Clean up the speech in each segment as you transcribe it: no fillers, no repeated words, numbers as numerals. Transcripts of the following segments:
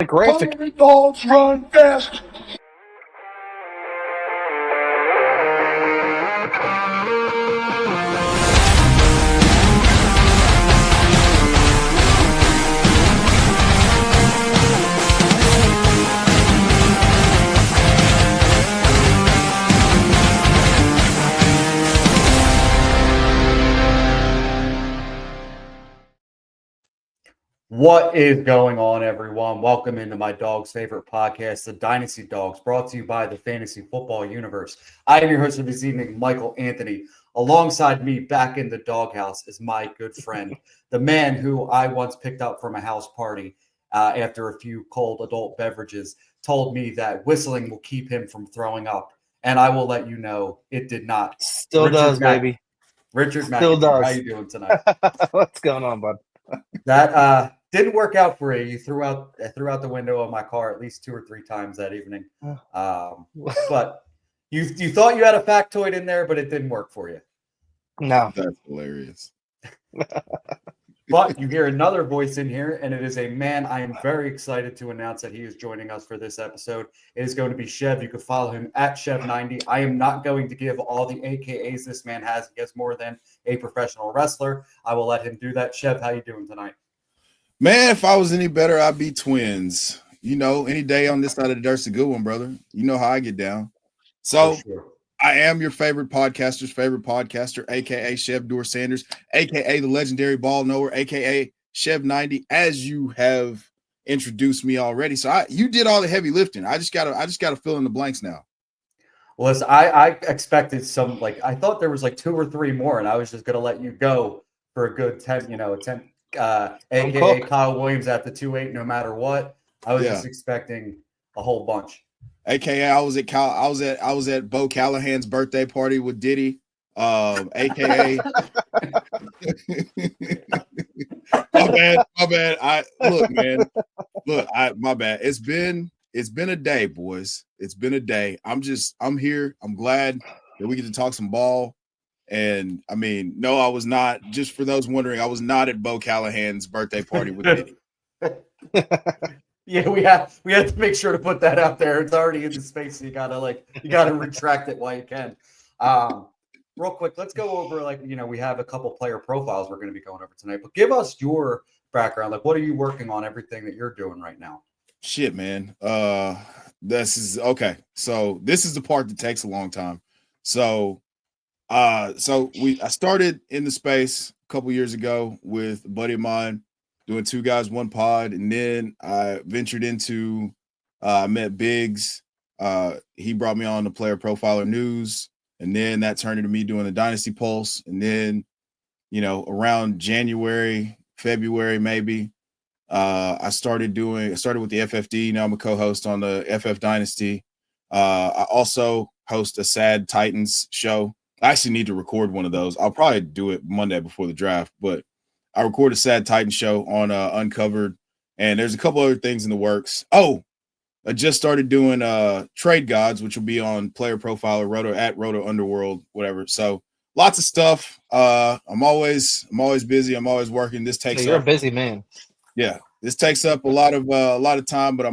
graphic. Hungry dogs run fast. What is going on, everyone? Welcome into my dog's favorite podcast, the Dynasty Dogs, brought to you by the Fantasy Football Universe. I am your host for this evening, Michael Anthony. Alongside me, back in the doghouse, is my good friend, the man who I once picked up from a house party after a few cold adult beverages, told me that whistling will keep him from throwing up. And I will let you know it did not. Still does, baby. Richard Still McCarthy, does. how you doing tonight? What's going on, bud? That didn't work out for you. You threw out the window of my car at least 2 or 3 times that evening. But you thought you had a factoid in there, but it didn't work for you. No. That's hilarious. But you hear another voice in here, and it is a man I am very excited to announce that he is joining us for this episode. It is going to be Chev. You can follow him at Chev90. I am not going to give all the AKAs this man has. He has more than a professional wrestler. I will let him do that. Chev, how you doing tonight? Man, if I was any better, I'd be twins. You know, any day on this side of the dirt's a good one, brother. You know how I get down. So Sure. I am your favorite podcaster's favorite podcaster, a.k.a. Sheduer Sanders, a.k.a. the legendary ball knower, a.k.a. Chev90, as you have introduced me already. So you did all the heavy lifting. I just gotta fill in the blanks now. Well, listen, I expected some, I thought there was 2 or 3 more, and I was just going to let you go for a good 10, a.k.a. Kyle Williams at the 2-8 no matter what. I was just expecting a whole bunch. AKA I was at Bo Callahan's birthday party with Diddy. AKA my bad. My bad. It's been a day, boys. It's been a day. I'm here. I'm glad that we get to talk some ball. And I mean, no, I was not, just for those wondering, I was not at Bo Callahan's birthday party with Diddy. Yeah, we have to make sure to put that out there. It's already in the space, so you gotta retract it while you can. Real quick, let's go over we have a couple player profiles we're going to be going over tonight. But give us your background. What are you working on? Everything that you're doing right now. Shit, man. This is okay. So this is the part that takes a long time. So I started in the space a couple years ago with a buddy of mine, doing 2 guys, 1 pod. And then I ventured into, I met Biggs. He brought me on the Player Profiler News. And then that turned into me doing the Dynasty Pulse. And then, around January, February, maybe, I started with the FFD. Now I'm a co-host on the FF Dynasty. I also host a Sad Titans show. I actually need to record one of those. I'll probably do it Monday before the draft, but I record a Sad Titan show on Uncovered, and there's a couple other things in the works. Oh, I just started doing Trade Gods, which will be on Player Profiler, at Roto Underworld, whatever. So lots of stuff. I'm always busy. I'm always working. This takes you're a busy man. Yeah, this takes up a lot of time, but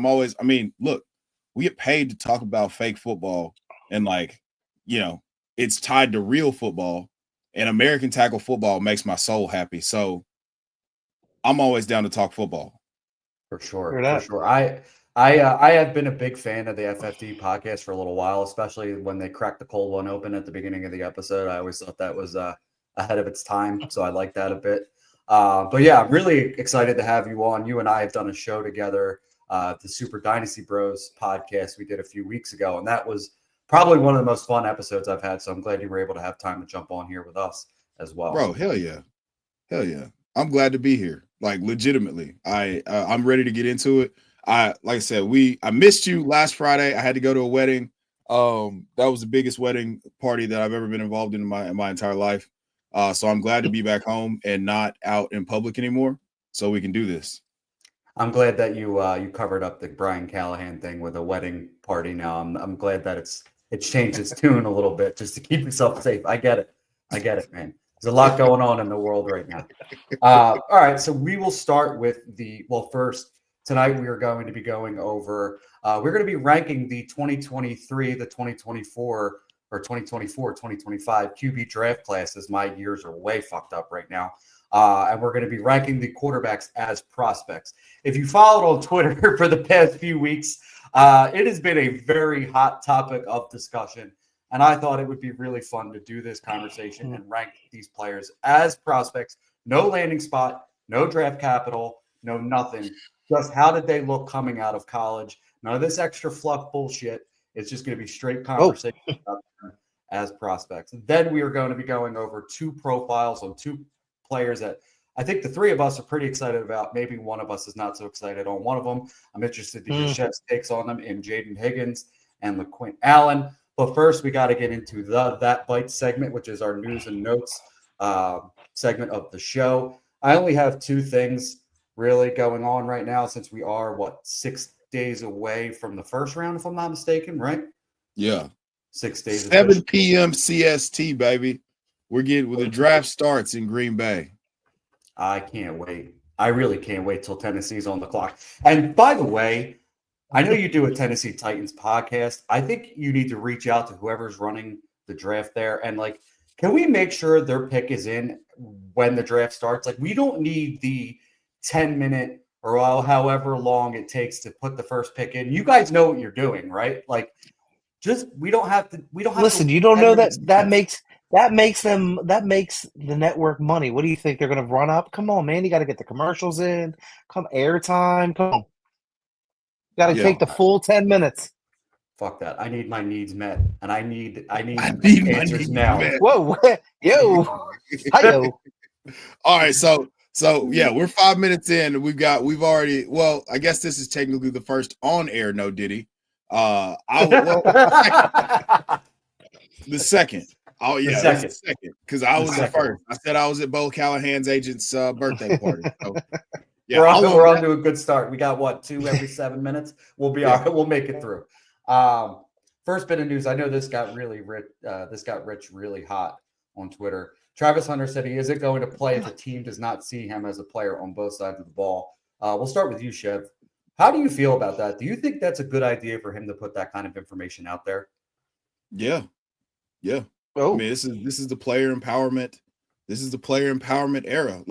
look, we get paid to talk about fake football, and it's tied to real football, and American tackle football makes my soul happy. So I'm always down to talk football. For sure. I have been a big fan of the FFD podcast for a little while, especially when they cracked the cold one open at the beginning of the episode. I always thought that was ahead of its time, so I like that a bit. But yeah, I'm really excited to have you on. You and I have done a show together, the Super Dynasty Bros podcast we did a few weeks ago, and that was probably one of the most fun episodes I've had. So I'm glad you were able to have time to jump on here with us as well. Bro, hell yeah. I'm glad to be here. Legitimately, I'm ready to get into it. I missed you last Friday. I had to go to a wedding. That was the biggest wedding party that I've ever been involved in my entire life. So I'm glad to be back home and not out in public anymore, so we can do this. I'm glad that you covered up the Brian Callahan thing with a wedding party. Now I'm glad that it's changed its tune a little bit just to keep yourself safe. I get it, man. There's a lot going on in the world right now. All right, so we will start with first, Tonight we are going to be going over. We're going to be ranking the 2023, the 2024, or 2024, 2025 QB draft classes. My years are way fucked up right now. And we're going to be ranking the quarterbacks as prospects. If you followed on Twitter for the past few weeks, it has been a very hot topic of discussion. And I thought it would be really fun to do this conversation and rank these players as prospects. No landing spot, no draft capital, no nothing. Just how did they look coming out of college? None of this extra fluff bullshit. It's just going to be straight conversation about them as prospects. And then we are going to be going over two profiles on two players that I think the three of us are pretty excited about. Maybe one of us is not so excited on one of them. I'm interested to hear Chev's takes on them in Jayden Higgins and LeQuint Allen. But first, we got to get into That Bite segment, which is our news and notes segment of the show. I only have two things really going on right now since we are, 6 days away from the first round, if I'm not mistaken, right? Yeah. 6 days. 7 p.m. CST, baby. We're getting when the draft starts in Green Bay. I can't wait. I really can't wait till Tennessee's on the clock. And by the way, I know you do a Tennessee Titans podcast. I think you need to reach out to whoever's running the draft there. And can we make sure their pick is in when the draft starts? We don't need the 10-minute or however long it takes to put the first pick in. You guys know what you're doing, right? We don't have to. Listen, you don't know that makes the network money. What do you think they're going to run up? Come on, man! You got to get the commercials in. Come airtime. Come on, got to take the full 10 minutes. Fuck that! I need my needs met, and I need answers now. Whoa, yo, hi-yo. All right, so yeah, we're 5 minutes in. We've already. Well, I guess this is technically the first on-air No Diddy. The second. Oh yeah, the second because I was the first. I said I was at Bo Callahan's agent's birthday party. So, yeah, we're on to a good start. We got 2 every 7 minutes. We'll be all right. We'll make it through. First bit of news. I know this got really rich. This got rich really hot on Twitter. Travis Hunter said he isn't going to play if the team does not see him as a player on both sides of the ball. We'll start with you, Chev. How do you feel about that? Do you think that's a good idea for him to put that kind of information out there? Yeah. Oh. I mean, this is the player empowerment. This is the player empowerment era.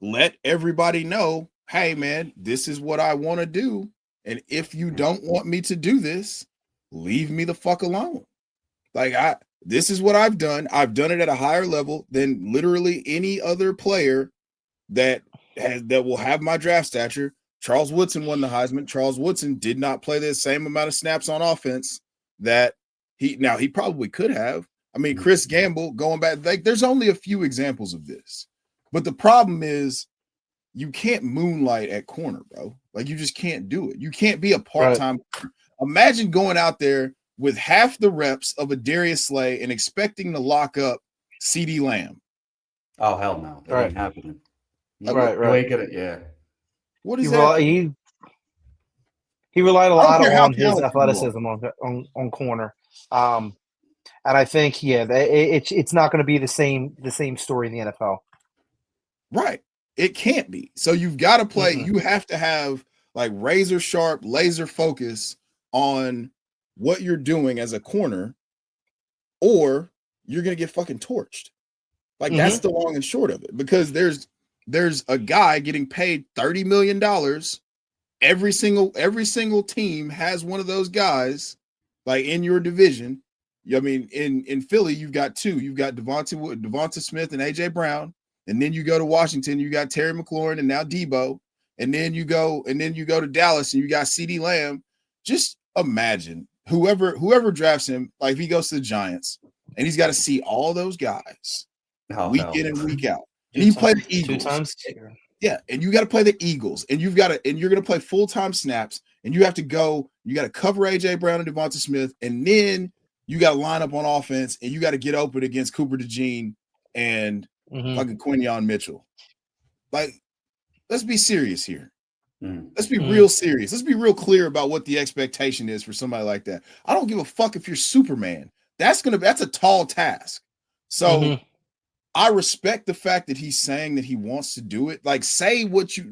Let everybody know, hey man, this is what I want to do. And if you don't want me to do this, leave me the fuck alone. This is what I've done. I've done it at a higher level than literally any other player that will have my draft stature. Charles Woodson won the Heisman. Charles Woodson did not play the same amount of snaps on offense that he probably could have. I mean, Chris Gamble going back, there's only a few examples of this. But the problem is you can't moonlight at corner, bro. You just can't do it. You can't be a part-time. Right. Imagine going out there with half the reps of a Darius Slay and expecting to lock up CeeDee Lamb. Oh, hell no. That ain't happening. Right. You ain't gonna, yeah. What is that? He relied a lot on his athleticism on corner. And I think, it's not going to be the same story in the NFL. Right. It can't be. So you've got to play. You have to have razor sharp, laser focus on what you're doing as a corner, or you're going to get fucking torched. That's the long and short of it, because there's a guy getting paid $30 million. Every single team has one of those guys, in your division. I mean, in Philly, you've got two. You've got Devonta Smith and AJ Brown, and then you go to Washington, you got Terry McLaurin and now Debo, and then you go to Dallas and you got CeeDee Lamb. Just imagine whoever drafts him, if he goes to the Giants and he's got to see all those guys week in and week out. And you play the Eagles. 2 times. Yeah, and you got to play the Eagles, and you're going to play full-time snaps, and you got to cover AJ Brown and Devonta Smith, and then you got to line up on offense, and you got to get open against Cooper DeJean and fucking Quinyon Mitchell. Let's be serious here. Let's be real serious. Let's be real clear about what the expectation is for somebody like that. I don't give a fuck if you're Superman. That's a tall task. So I respect the fact that he's saying that he wants to do it. Say what you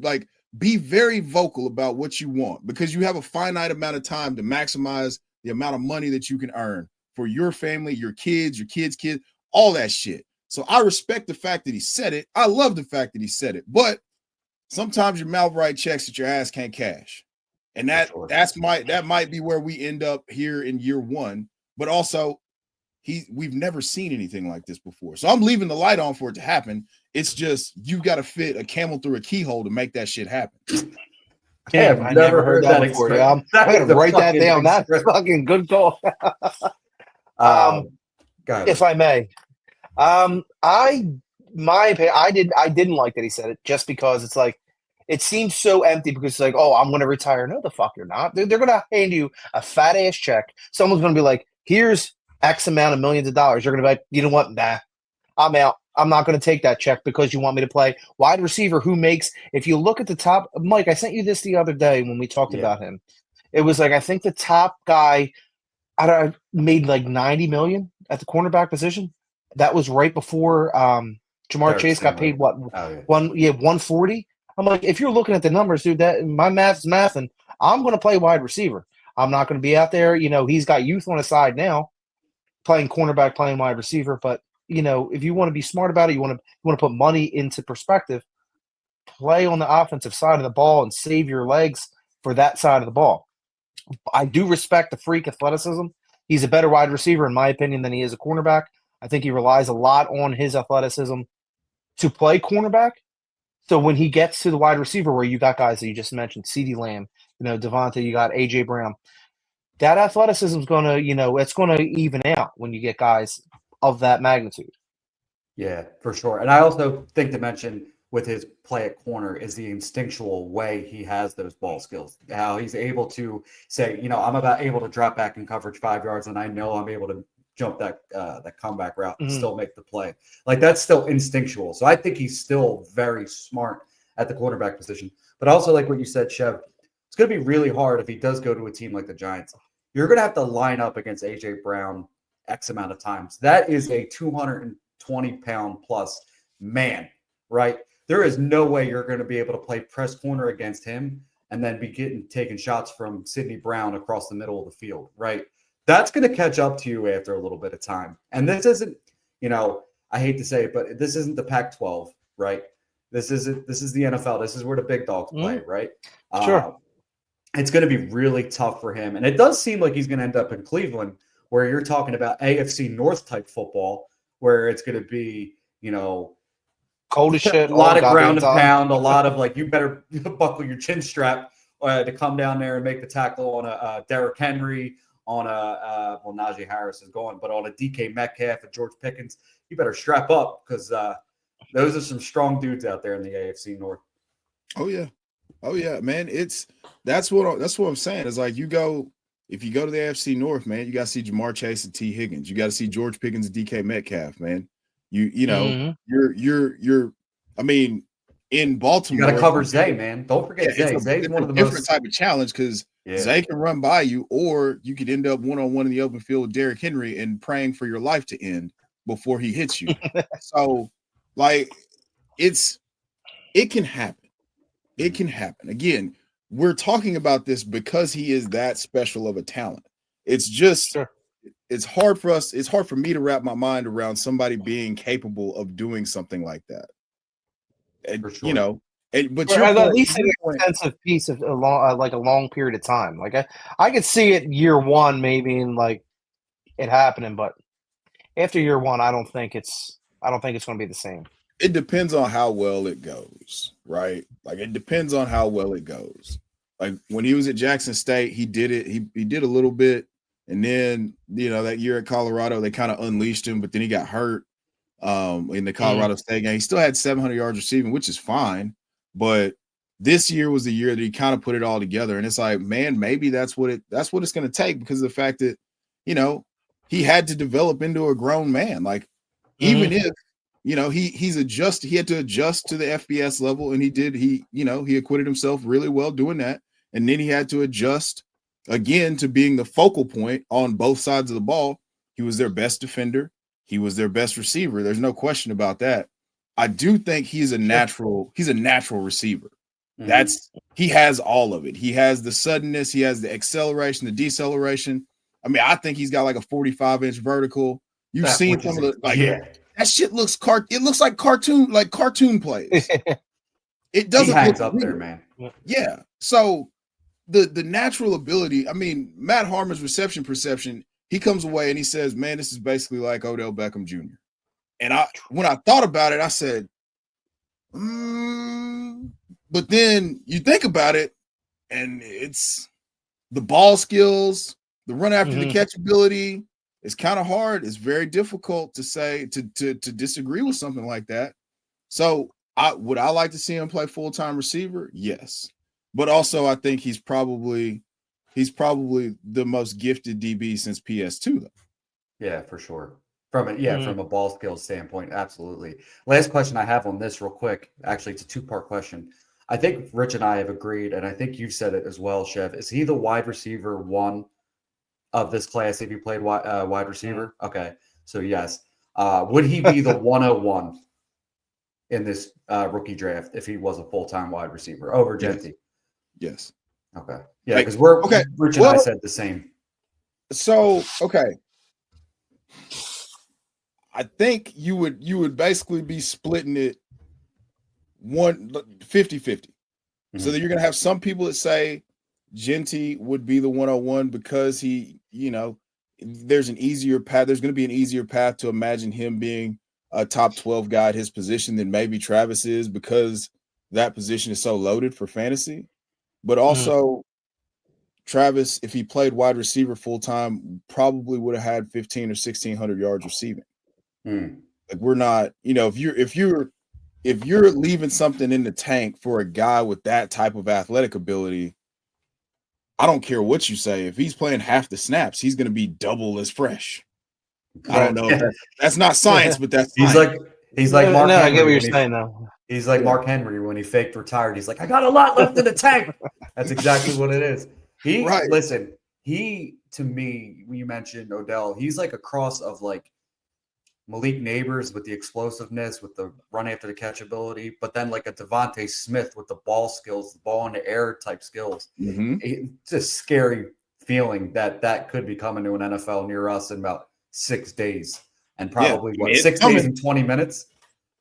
be very vocal about what you want, because you have a finite amount of time to maximize the amount of money that you can earn for your family, your kids, all that shit. So I respect the fact that he said it. I love the fact that he said it, but sometimes your mouth write checks that your ass can't cash. And that might be where we end up here in year one, but also we've never seen anything like this before. So I'm leaving the light on for it to happen. It's just you've got to fit a camel through a keyhole to make that shit happen. Yeah, I never heard that before. Yeah, I'm gonna write that down. That's fucking good call. If I may, my opinion, I didn't like that he said it, just because it's like it seems so empty, because it's like, oh, I'm gonna retire. No, the fuck you're not. They're gonna hand you a fat ass check. Someone's gonna be like, here's X amount of millions of dollars. You're gonna be like, you know what? Nah, I'm out. I'm not going to take that check because you want me to play wide receiver who makes, if you look at the top, Mike, I sent you this the other day when we talked about him. It was like, I think the top guy made like 90 million at the cornerback position. That was right before Jamar Chase got paid 140. I'm like, if you're looking at the numbers, dude, that my math's math, and I'm going to play wide receiver. I'm not going to be out there. You know, he's got youth on his side now, playing cornerback, playing wide receiver, but you know, if you want to be smart about it, you want to put money into perspective, play on the offensive side of the ball and save your legs for that side of the ball. I do respect the freak athleticism. He's a better wide receiver, in my opinion, than he is a cornerback. I think he relies a lot on his athleticism to play cornerback. So when he gets to the wide receiver, where you got guys that you just mentioned, CeeDee Lamb, you know, Devontae, you got A.J. Brown, that athleticism is going to, you know, it's going to even out when you get guys of that magnitude. Yeah, for sure. And I also think to mention with his play at corner is the instinctual way he has those ball skills. How he's able to say, you know, I'm able to drop back in coverage 5 yards, and I know I'm able to jump that comeback route and still make the play. Like, that's still instinctual. So I think he's still very smart at the quarterback position. But also, like what you said, Chev, it's going to be really hard if he does go to a team like the Giants. You're going to have to line up against A.J. Brown X amount of times. That is a 220-pound plus man, right? There is no way you're going to be able to play press corner against him and then be taking shots from Sidney Brown across the middle of the field, right? That's going to catch up to you after a little bit of time. And this isn't, you know, I hate to say it, but this isn't the Pac-12, right? This is the NFL. This is where the big dogs play, right? Sure. It's going to be really tough for him. And it does seem like he's going to end up in Cleveland, where you're talking about AFC North type football, where it's going to be, you know, cold as shit, a lot of ground and pound, a lot of like, you better buckle your chin strap to come down there and make the tackle on a Derrick Henry, on well, Najee Harris is going, but on a DK Metcalf and George Pickens. You better strap up, because those are some strong dudes out there in the AFC North. Oh yeah, man. That's what I'm saying. It's like, if you go to the AFC North, man, you got to see Jamar Chase and T. Higgins. You got to see George Pickens and DK Metcalf, man. You know, you're. I mean, in Baltimore, you got to cover Zay, man. Don't forget Zay. Zay's one of the different type of challenge, because Zay can run by you, or you could end up one-on-one in the open field with Derrick Henry and praying for your life to end before he hits you. So, like, it can happen. It can happen. Again, we're talking about this because he is that special of a talent. It's just, it's hard for me to wrap my mind around somebody being capable of doing something like that. And, you know, but at least an extensive piece of a long period of time. Like I could see it year one, maybe, and like it happening, but after year one, I don't think it's going to be the same. It depends on how well it goes, right? Like, it depends on how well it goes. Like, when he was at Jackson State, he did it. He did a little bit, and then, you know, that year at Colorado, they kind of unleashed him, but then he got hurt in the Colorado State game. He still had 700 yards receiving, which is fine, but this year was the year that he kind of put it all together. And it's like, man, maybe that's what it's going to take, because of the fact that, you know, he had to develop into a grown man. Like, even if, you know, he had to adjust to the FBS level, and he did. He acquitted himself really well doing that. And then he had to adjust again to being the focal point on both sides of the ball. He was their best defender. He was their best receiver. There's no question about that. I do think he's a natural receiver. He has all of it. He has the suddenness, he has the acceleration, the deceleration. I mean, I think he's got like a 45-inch vertical. You've seen some of the that shit looks it looks like cartoon plays. It doesn't hangs look up real. There, man. Yeah. So the natural ability, I mean, Matt Harmon's reception perception, he comes away and he says, man, this is basically like Odell Beckham Jr. And when I thought about it, I said, but then you think about it, and it's the ball skills, the run after the catch ability. It's kind of hard. It's very difficult to say to disagree with something like that. So would I like to see him play full-time receiver? Yes. But also I think he's probably the most gifted DB since PS2 though. Yeah, for sure. From a ball skills standpoint, absolutely. Last question I have on this real quick. Actually, it's a two-part question. I think Rich and I have agreed, and I think you've said it as well, Chev. Is he the wide receiver one of this class if you played wide receiver? Okay, so yes. Would he be the 101 in this rookie draft if he was a full-time wide receiver over Genty? Yes. Okay. Yeah, because Rich and I said the same. So, okay. I think you would basically be splitting it 50-50. So that you're going to have some people that say Genty would be the 101 because he, there's an easier path. There's going to be an easier path to imagine him being a top 12 guy at his position than maybe Travis is because that position is so loaded for fantasy. But also Travis, if he played wide receiver full time, probably would have had 1,500 or 1,600 yards receiving. Like we're not, if you're leaving something in the tank for a guy with that type of athletic ability, I don't care what you say. If he's playing half the snaps, he's going to be double as fresh. I don't know. That's not science, but that's he's like Mark Henry. I get what you're saying though. He's like Mark Henry when he faked retired. He's like, I got a lot left in the tank. That's exactly what it is. Listen, to me, when you mentioned Odell, he's like a cross of like Malik Neighbors with the explosiveness, with the run after the catch ability, but then like a Devontae Smith with the ball skills, the ball in the air type skills. It's a scary feeling that could be coming to an NFL near us in about 6 days, and probably 6 days and 20 minutes.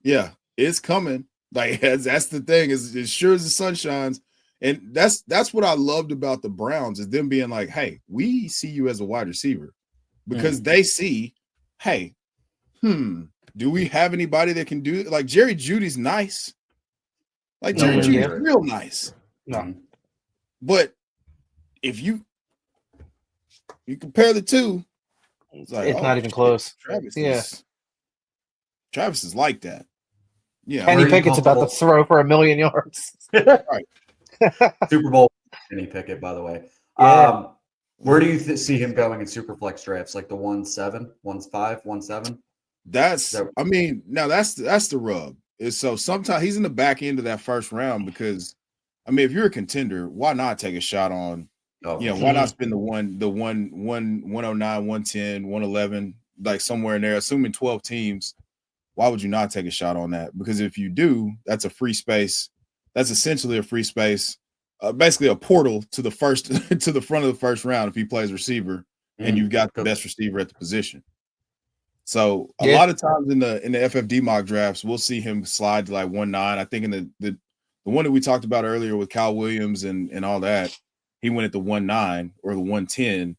Yeah, it's coming. Like that's the thing. Is as sure as the sun shines, and that's what I loved about the Browns is them being like, hey, we see you as a wide receiver because they see, hey. Do we have anybody that can do it? Like Jerry Jeudy's nice. Like Jerry Jeudy's real nice. No. But if you compare the two, it's not even close. Travis is like that. Yeah. Kenny Pickett's about to throw for 1,000,000 yards. Right. Super Bowl Kenny Pickett, by the way. Yeah. Where do you see him going in Superflex drafts? Like the 1-7, 1-5, 1-7? That's the rub. Is so sometimes he's in the back end of that first round because if you're a contender, why not take a shot on why not spend the 109, 110, 111, like somewhere in there, assuming 12 teams, why would you not take a shot on that? Because if you do, that's a free space. That's essentially a free space, basically a portal to the front of the first round if he plays receiver and you've got the best receiver at the position. So a lot of times in the FFD mock drafts, we'll see him slide to like 1-9. I think in the one that we talked about earlier with Kyle Williams and all that, he went at the 1-9 or the 110,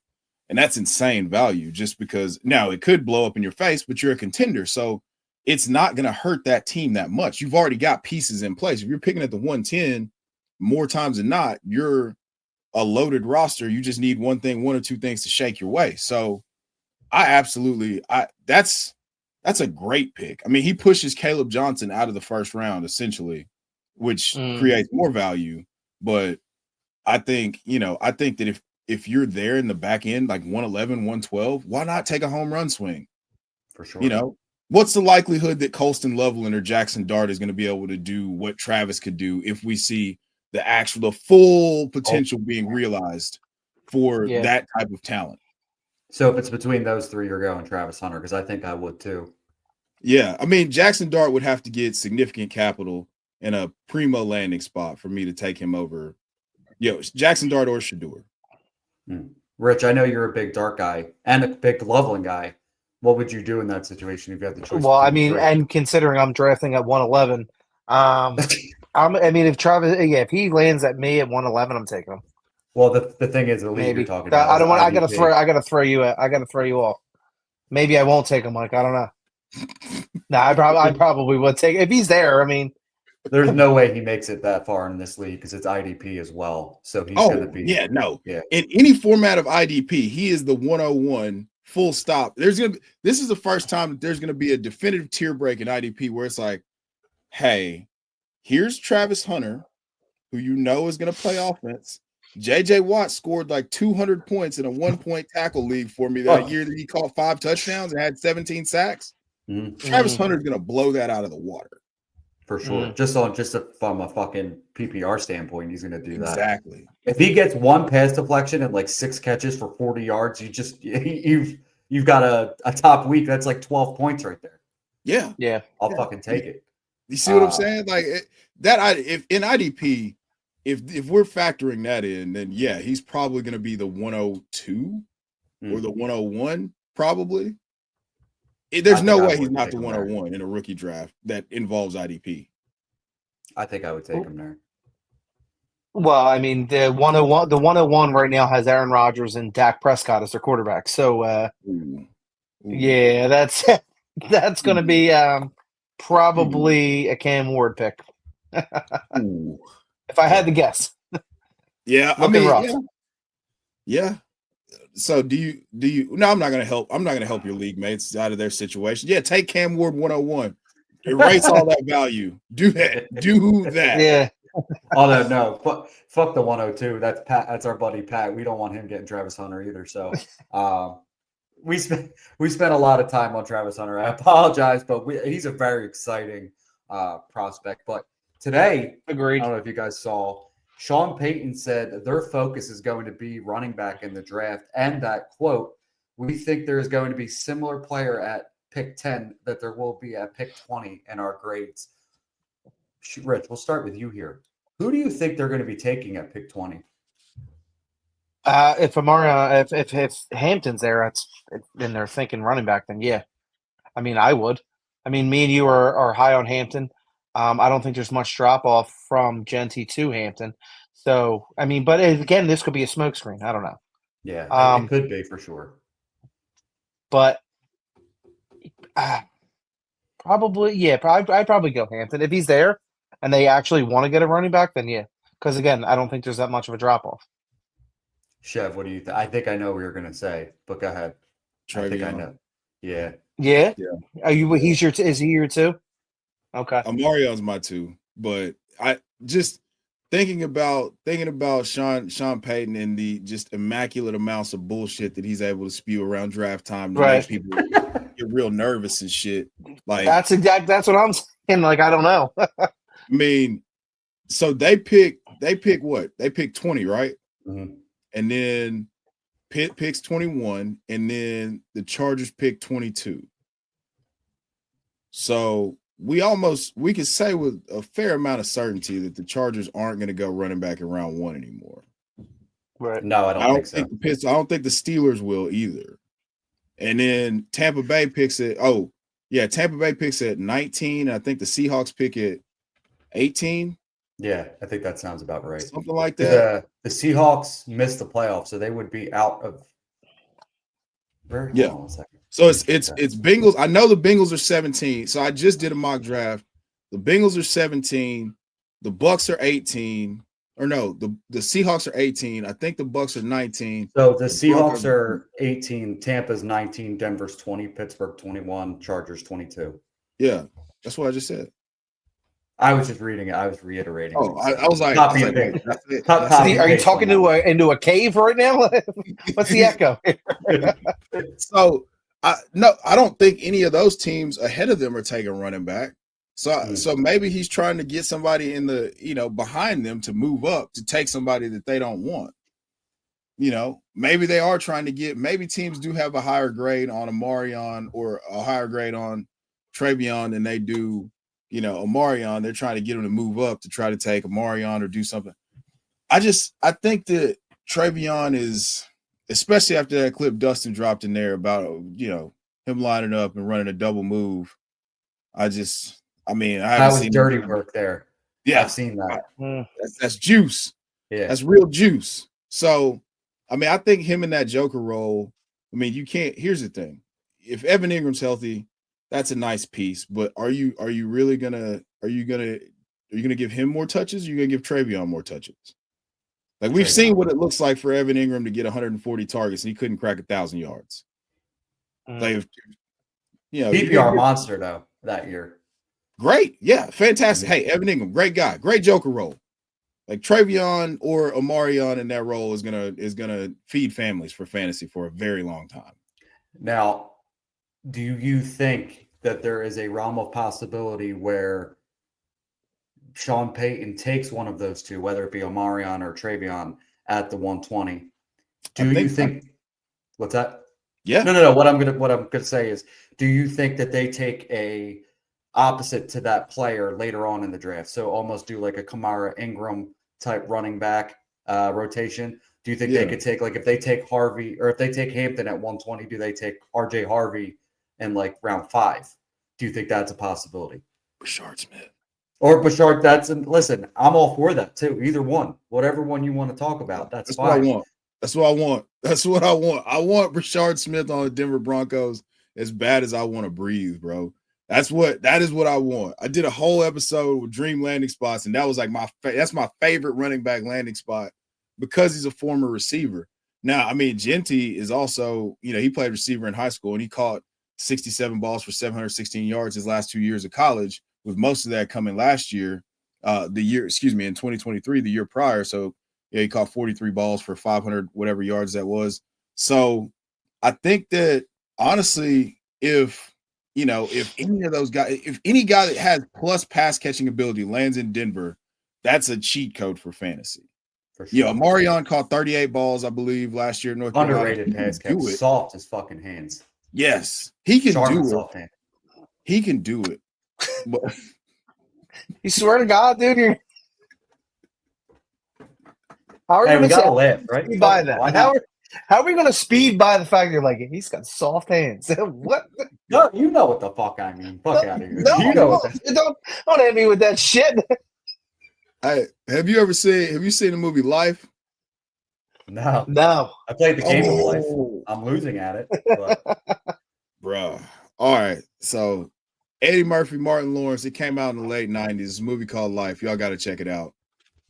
and that's insane value just because now it could blow up in your face, but you're a contender. So it's not going to hurt that team that much. You've already got pieces in place. If you're picking at the 110 more times than not, you're a loaded roster. You just need one or two things to shake your way. So that's a great pick. I mean, he pushes Caleb Johnson out of the first round essentially, which creates more value. But I think that if you're there in the back end, like 111, 112, why not take a home run swing? For sure. What's the likelihood that Colston Loveland or Jackson Dart is going to be able to do what Travis could do if we see the full potential being realized for that type of talent? So if it's between those three, you're going Travis Hunter, because I think I would too. Yeah. I mean, Jackson Dart would have to get significant capital and a primo landing spot for me to take him over. Jaxson Dart or Sheduer. Rich, I know you're a big Dart guy and a big Loveland guy. What would you do in that situation if you had the choice? Well, I mean, and considering I'm drafting at 111, if he lands at me at 111, I'm taking him. Well, the thing is, the league Maybe you're talking about. I don't want. IDP. I gotta throw you off. Maybe I won't take him, Mike. I don't know. No, I probably would take if he's there. I mean, there's no way he makes it that far in this league because it's IDP as well. So he's going to be. Yeah. In any format of IDP, he is the 101. Full stop. This is the first time that there's gonna be a definitive tier break in IDP where it's like, hey, here's Travis Hunter, who is gonna play offense. JJ Watt scored like 200 points in a 1-point tackle league for me that year that he caught 5 touchdowns and had 17 sacks. Travis Hunter's gonna blow that out of the water. For sure. From a fucking PPR standpoint, he's gonna do that. Exactly. If he gets one pass deflection and like 6 catches for 40 yards, you've got a top week. That's like 12 points right there. Yeah. I'll fucking take it. You see what I'm saying? Like if in IDP, if we're factoring that in, then yeah, he's probably going to be the 102 or the 101 probably. There's no way he's not the 101 in a rookie draft that involves IDP. I think I would take him there. Well, I mean, the 101 right now has Aaron Rodgers and Dak Prescott as their quarterback. So, yeah, that's going to be probably a Cam Ward pick. If I had to guess. Yeah, I mean, yeah. So do you no, I'm not gonna help your league mates out of their situation. Yeah, take Cam Ward 101. Erase all that value. Do that. Yeah. Oh no. Fuck the 102. That's Pat. That's our buddy Pat. We don't want him getting Travis Hunter either. So we spent a lot of time on Travis Hunter. I apologize, but he's a very exciting prospect. But today, agreed. I don't know if you guys saw, Sean Payton said their focus is going to be running back in the draft, and that quote, "We think there is going to be similar player at pick 10 that there will be at pick 20 in our grades." Rich, we'll start with you here. Who do you think they're going to be taking at pick 20? If Hampton's there, then they're thinking running back. Then yeah, I mean, I would. I mean, me and you are high on Hampton. I don't think there's much drop off from Genty to Hampton. So I mean, but again, this could be a smokescreen. I don't know. Yeah, it could be for sure. But probably, yeah. I'd probably go Hampton if he's there and they actually want to get a running back. Then yeah, because again, I don't think there's that much of a drop off. Chev, what do you think? I think I know what you're going to say, but go ahead. TreVeyon. I think I know. Yeah. Yeah. Are you? Is he your 2? Okay. Omarion's my 2, but I just thinking about Sean Payton and the just immaculate amounts of bullshit that he's able to spew around draft time to make people get real nervous and shit. Like that's what I'm saying. Like I don't know. I mean, so they pick what? They pick 20, right? Mm-hmm. And then Pitt picks 21, and then the Chargers pick 22. So we can say with a fair amount of certainty that the Chargers aren't going to go running back in round 1 anymore. Right. No, I don't think so. I don't think the Steelers will either. And then Tampa Bay picks it. Oh, yeah, Tampa Bay picks at 19. I think the Seahawks pick at 18. Yeah, I think that sounds about right. Something like that. The Seahawks missed the playoffs, so they would be out of. Yeah. So it's Bengals. I know the Bengals are 17. So I just did a mock draft. The Bengals are 17. The Bucks are 18. Or no, the Seahawks are 18. I think the Bucks are 19. So the Seahawks are 18. Tampa's 19. Denver's 20. Pittsburgh 21. Chargers 22. Yeah, that's what I just said. I was just reading it. I was reiterating. Oh, I was like, are you talking into a cave right now? What's the echo? So I don't think any of those teams ahead of them are taking running back. So maybe he's trying to get somebody in the behind them to move up to take somebody that they don't want. Maybe they are trying to get. Maybe teams do have a higher grade on Omarion or a higher grade on TreVeyon than they do Omarion, they're trying to get him to move up to try to take Omarion or do something. I think that TreVeyon is, especially after that clip Dustin dropped in there about, him lining up and running a double move. I haven't seen dirty work there. Yeah, I've seen that. That's juice. Yeah, that's real juice. So, I think him in that Joker role. You can't. Here's the thing: if Evan Ingram's healthy, that's a nice piece. But are you really gonna give him more touches? Or are you gonna give TreVeyon more touches? Like we've seen what it looks like for Evan Ingram to get 140 targets and he couldn't crack 1,000 yards. Like, PPR monster though that year. Great, yeah, fantastic. Hey, Evan Ingram, great guy, great Joker role. Like TreVeyon or Omarion in that role is gonna feed families for fantasy for a very long time. Now, do you think that there is a realm of possibility where Sean Payton takes one of those two, whether it be Omarion or TreVeyon at the 120? Do you think what's that? Yeah. No. What I'm gonna say is, do you think that they take a opposite to that player later on in the draft? So almost do like a Kamara Ingram type running back rotation. Do you think they could take, like, if they take Harvey or if they take Hampton at 120, do they take RJ Harvey in like round 5? Do you think that's a possibility? Brashard Smith. Or Brashard, listen, I'm all for that too. Either one, whatever one you want to talk about, that's fine. What I want. That's what I want. That's what I want. I want Brashard Smith on the Denver Broncos as bad as I want to breathe, bro. That is what I want. I did a whole episode with dream landing spots, and that was like that's my favorite running back landing spot because he's a former receiver. Now, Genty is also, he played receiver in high school and he caught 67 balls for 716 yards his last 2 years of college, with most of that coming last year, in 2023, the year prior. So he caught 43 balls for 500 whatever yards that was. So I think that honestly, if any of those guys, if any guy that has plus pass catching ability lands in Denver, that's a cheat code for fantasy. For sure. Omarion caught 38 balls, I believe, last year in North Carolina. Underrated pass catch, soft as fucking hands. Yes, he can do it. Soft hand. He can do it. But you swear to God, dude, how are we you gotta laugh, right? Speed by that? How are we going to speed by the fact you're like, he's got soft hands? What? No, you know what the fuck I mean. Fuck out of here. No, you know don't hit me with that shit. Hey, have you seen the movie Life? No. I played the game of Life. I'm losing at it. But. Bruh. All right. So Eddie Murphy, Martin Lawrence, it came out in the late 90s. It's a movie called Life. Y'all got to check it out.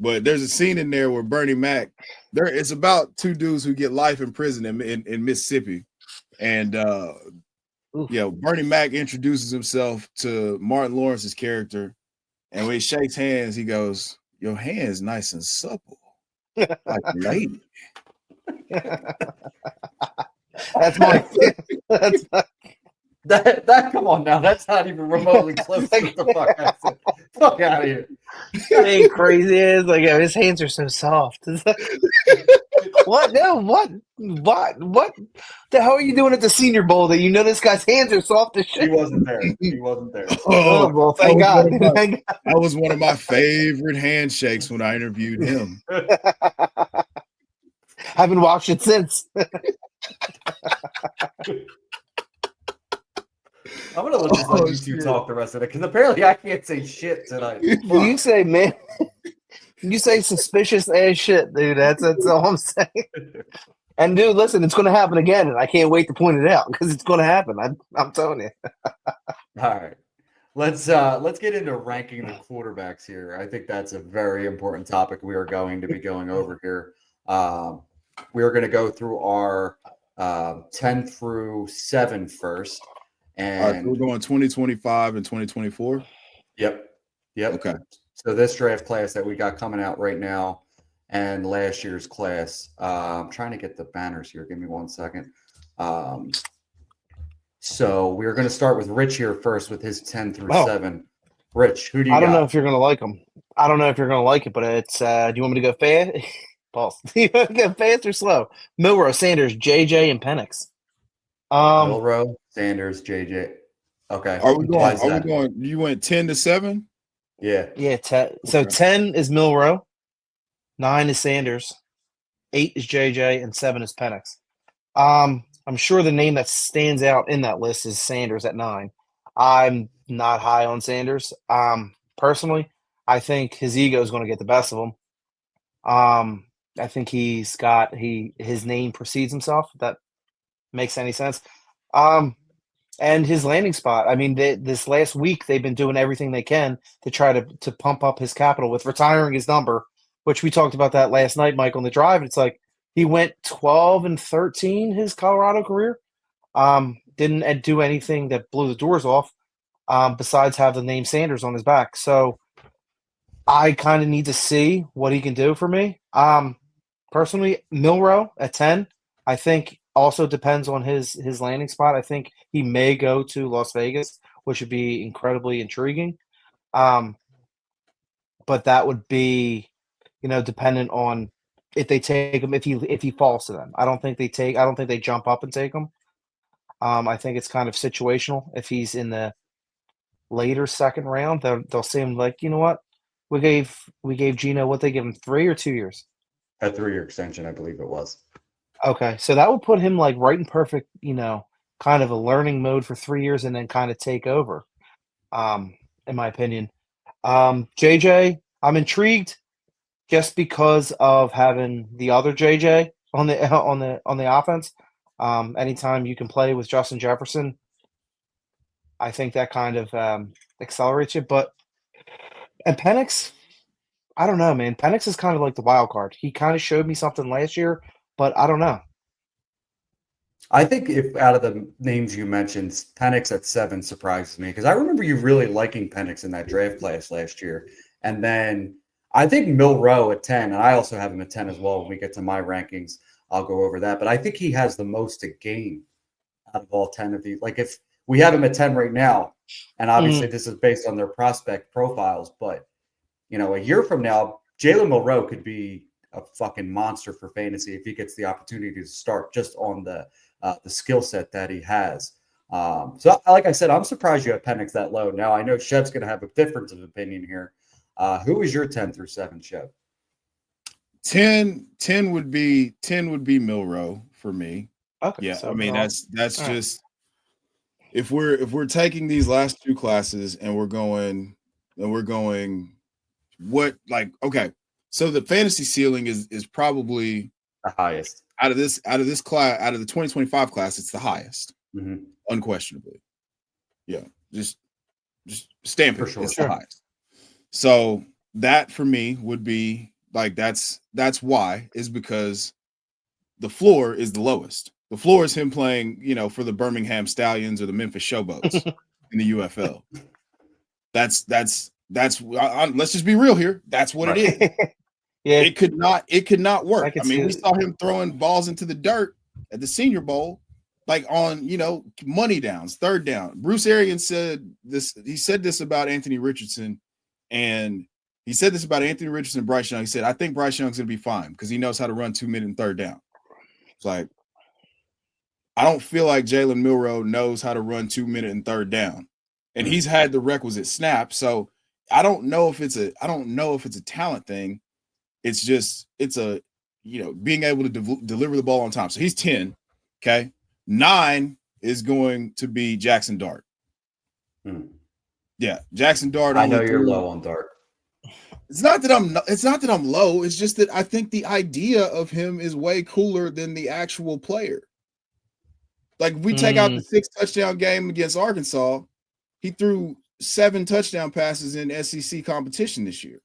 But there's a scene in there where Bernie Mac, it's about two dudes who get life in prison in Mississippi. And Bernie Mac introduces himself to Martin Lawrence's character. And when he shakes hands, he goes, "Your hand's nice and supple. Like a lady." That's my That come on now. That's not even remotely close to what the fuck I said. Fuck out of here. That ain't crazy. It's like, his hands are so soft. What? No, what the hell are you doing at the Senior Bowl that this guy's hands are soft as shit? He wasn't there. Oh, well, thank God. That was one of my favorite handshakes when I interviewed him. Haven't watched it since. I'm gonna just let you two talk the rest of it because apparently I can't say shit tonight. You say, man, you say suspicious ass shit, dude. That's all I'm saying. And dude, listen, it's gonna happen again, and I can't wait to point it out because it's gonna happen. I'm telling you. All right, let's get into ranking the quarterbacks here. I think that's a very important topic we are going to be going over here. We are going to go through our 10 through 7 first. And all right, we're going 2025 and 2024. Yep. Okay. So this draft class that we got coming out right now and last year's class. I'm trying to get the banners here. Give me 1 second. So we're going to start with Rich here first with his 10 through 7. Rich, who do you got? I don't know if you're going to like them. I don't know if you're going to like it, but it's do you want me to go fast? Pulse. Do you want to go fast or slow? Milroe, Sanders, JJ, and Penix. Milroe, Sanders, JJ. Okay. Are we Why going? is Are we that? going? You went 10 to 7. Yeah. Yeah, so Okay. 10 is Milroe, 9 is Sanders, 8 is JJ, and 7 is Penix. I'm sure the name that stands out in that list is Sanders at 9. I'm not high on Sanders. Personally, I think his ego is going to get the best of him. I think his name precedes himself. If that makes any sense. And his landing spot. I mean, this last week they've been doing everything they can to try to pump up his capital with retiring his number, which we talked about that last night, Mike, on the drive. It's like he went 12-13 his Colorado career. Didn't do anything that blew the doors off, besides have the name Sanders on his back. So I kind of need to see what he can do for me. Personally, Milroe at 10, I think also depends on his landing spot. I think he may go to Las Vegas, which would be incredibly intriguing. But that would be, dependent on if they take him, if he falls to them. I don't think they jump up and take him. I think it's kind of situational. If he's in the later second round, they'll say him like, you know what? We gave Gino what they give him 3 or 2 years. A 3-year extension, I believe it was. Okay, so that would put him like right in perfect, kind of a learning mode for 3 years and then kind of take over. In my opinion, JJ, I'm intrigued just because of having the other JJ on the offense. Anytime you can play with Justin Jefferson, I think that kind of accelerates you. And Penix, I don't know, man. Penix is kind of like the wild card. He kind of showed me something last year, but I don't know. I think if out of the names you mentioned, Penix at 7 surprises me because I remember you really liking Penix in that draft class last year. And then I think Milroe at 10, and I also have him at 10 as well. When we get to my rankings, I'll go over that. But I think he has the most to gain out of all 10 of these. Like if we have him at 10 right now, and obviously this is based on their prospect profiles, but a year from now, Jalen Milroe could be a fucking monster for fantasy if he gets the opportunity to start just on the skill set that he has. So like I said, I'm surprised you have Penix that low. Now I know Chev's going to have a difference of opinion here. Who is your 10 through 7, Chev? 10 would be Milroe for me. Okay. Yeah, So, I mean that's just if we're taking these last 2 classes and we're going what okay. So the fantasy ceiling is probably The highest. out of this class, out of the 2025 class, it's the highest. Mm-hmm. Unquestionably. Yeah. Just stamp it. For sure. It's the highest. So that for me would be like that's why is because the floor is the lowest. The floor is him playing, for the Birmingham Stallions or the Memphis Showboats in the UFL. That's let's just be real here. That's what it is. yeah, It could not work. I mean, we see saw him throwing balls into the dirt at the Senior Bowl, like on, money downs, third down. Bruce Arians said this. He said this about Anthony Richardson, and he said this about Anthony Richardson and Bryce Young. He said, I think Bryce Young's going to be fine because he knows how to run 2-minute and third down. It's like, I don't feel like Jalen Milroe knows how to run 2-minute and third down, and he's had the requisite snap. So I don't know if it's a talent thing. It's just being able to deliver the ball on time. So he's 10. Okay, 9 is going to be Jaxson Dart. Yeah, Jaxson Dart. I know you're low on Dart. It's not that I'm low. It's just that I think the idea of him is way cooler than the actual player. Like if we take out the 6 touchdown game against Arkansas, he threw 7 touchdown passes in SEC competition this year.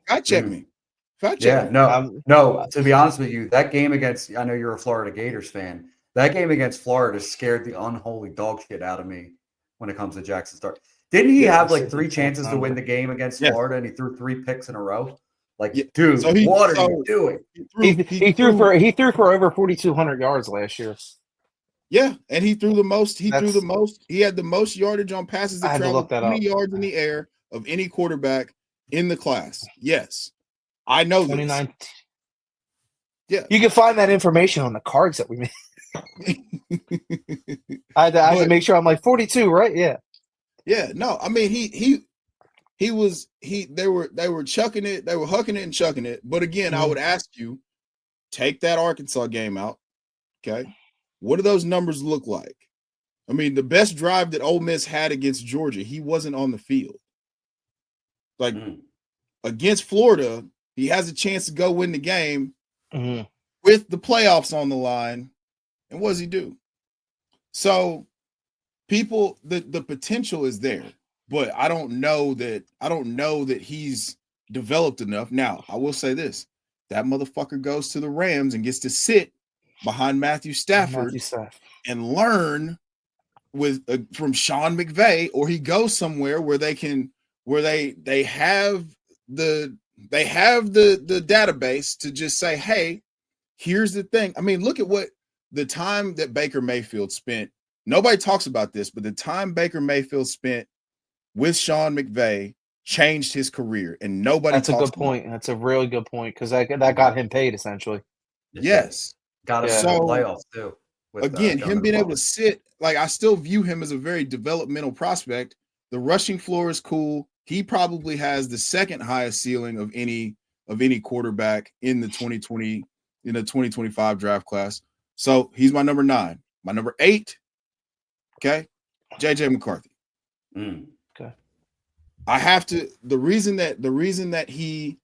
Fact check me. Yeah, no. To be honest with you, that game against, I know you're a Florida Gators fan. That game against Florida scared the unholy dog shit out of me when it comes to Jaxson Dart. Didn't he have like 3 chances to win the game against Florida, and he threw 3 picks in a row? Like, dude, what are you doing? He threw for over 4,200 yards last year. Yeah, and he threw the most. He had the most yardage on passes that traveled 20 yards in the air of any quarterback in the class. Yes, I know 2019. This. Yeah, you can find that information on the cards that we made. I had to make sure. I'm like 42, right? Yeah. Yeah, no, I mean they were chucking it, they were hucking it and chucking it. But again, I would ask you, take that Arkansas game out. Okay. What do those numbers look like? I mean, the best drive that Ole Miss had against Georgia, he wasn't on the field. Like against Florida, he has a chance to go win the game with the playoffs on the line. And what does he do? So people, the potential is there, but I don't know that he's developed enough. Now, I will say this: that motherfucker goes to the Rams and gets to sit behind Matthew Stafford and learn with from Sean McVay, or he goes somewhere where they have the database to just say, hey, here's the thing. I mean, look at what the time that Baker Mayfield spent. Nobody talks about this, but the time Baker Mayfield spent with Sean McVay changed his career, and nobody. That's a good point. That's a really good point because that got him paid essentially. Yes, got him in the playoffs too. Again, him being able to sit, like I still view him as a very developmental prospect. The rushing floor is cool. He probably has the second highest ceiling of any quarterback in the 2025 draft class. So he's my number 9. My number 8, okay, JJ McCarthy. Okay. I have to. The reason that he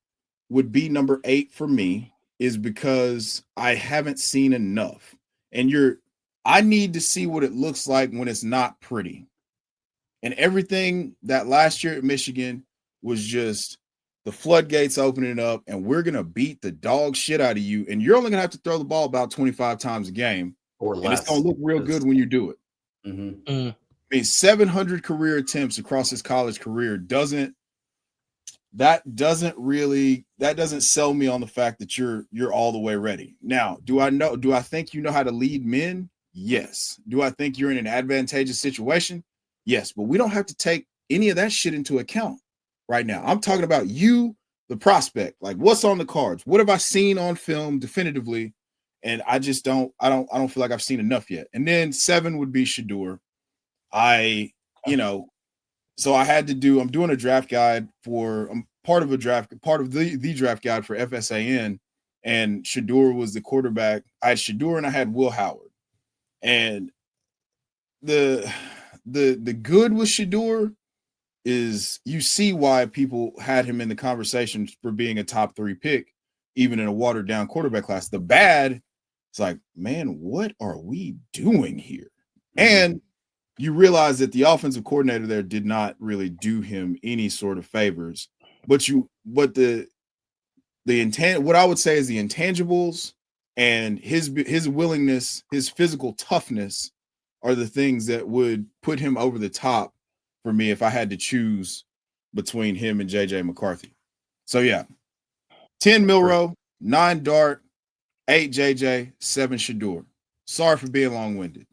would be number 8 for me is because I haven't seen enough. And I need to see what it looks like when it's not pretty. And everything that last year at Michigan was just the floodgates opening up, and we're going to beat the dog shit out of you. And you're only going to have to throw the ball about 25 times a game. Or less. And it's going to look real good when you do it. I mean, 700 career attempts across his college career doesn't sell me on the fact that you're all the way ready. Now, do I think you know how to lead men? Yes. Do I think you're in an advantageous situation? Yes, but we don't have to take any of that shit into account right now. I'm talking about you, the prospect. Like, what's on the cards? What have I seen on film definitively? And I just don't feel like I've seen enough yet. And then 7 would be Sheduer. So I'm doing a draft guide I'm part of the draft guide for FSAN, and Sheduer was the quarterback. I had Sheduer and I had Will Howard. And the good with Sheduer is you see why people had him in the conversation for being a top 3 pick, even in a watered down quarterback class. The bad, it's like, man, what are we doing here? And you realize that the offensive coordinator there did not really do him any sort of favors. But the intent, what I would say is the intangibles and his willingness, his physical toughness are the things that would put him over the top for me if I had to choose between him and JJ McCarthy. So yeah, 10 Milroe, 9 Dart, 8 JJ, 7 Sheduer. Sorry for being long-winded.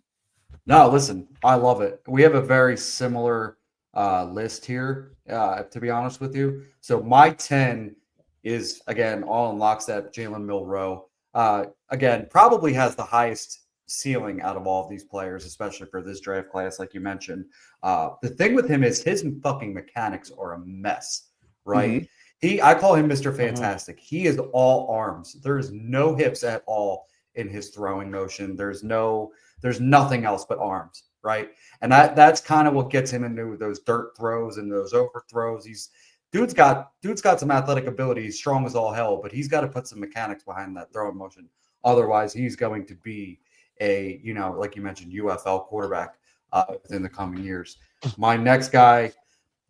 No, listen, I love it. We have a very similar list here, to be honest with you. So my 10 is, again, all in lockstep, Jalen Milroe. Again, probably has the highest ceiling out of all of these players, especially for this draft class, like you mentioned. The thing with him is his fucking mechanics are a mess, right? I call him Mr. Fantastic. He is all arms. There's no hips at all in his throwing motion. There's nothing else but arms, right? And that's kind of what gets him into those dirt throws and those overthrows. Dude's got some athletic ability. He's strong as all hell, but he's got to put some mechanics behind that throwing motion. Otherwise, he's going to be a, like you mentioned, UFL quarterback within the coming years. My next guy,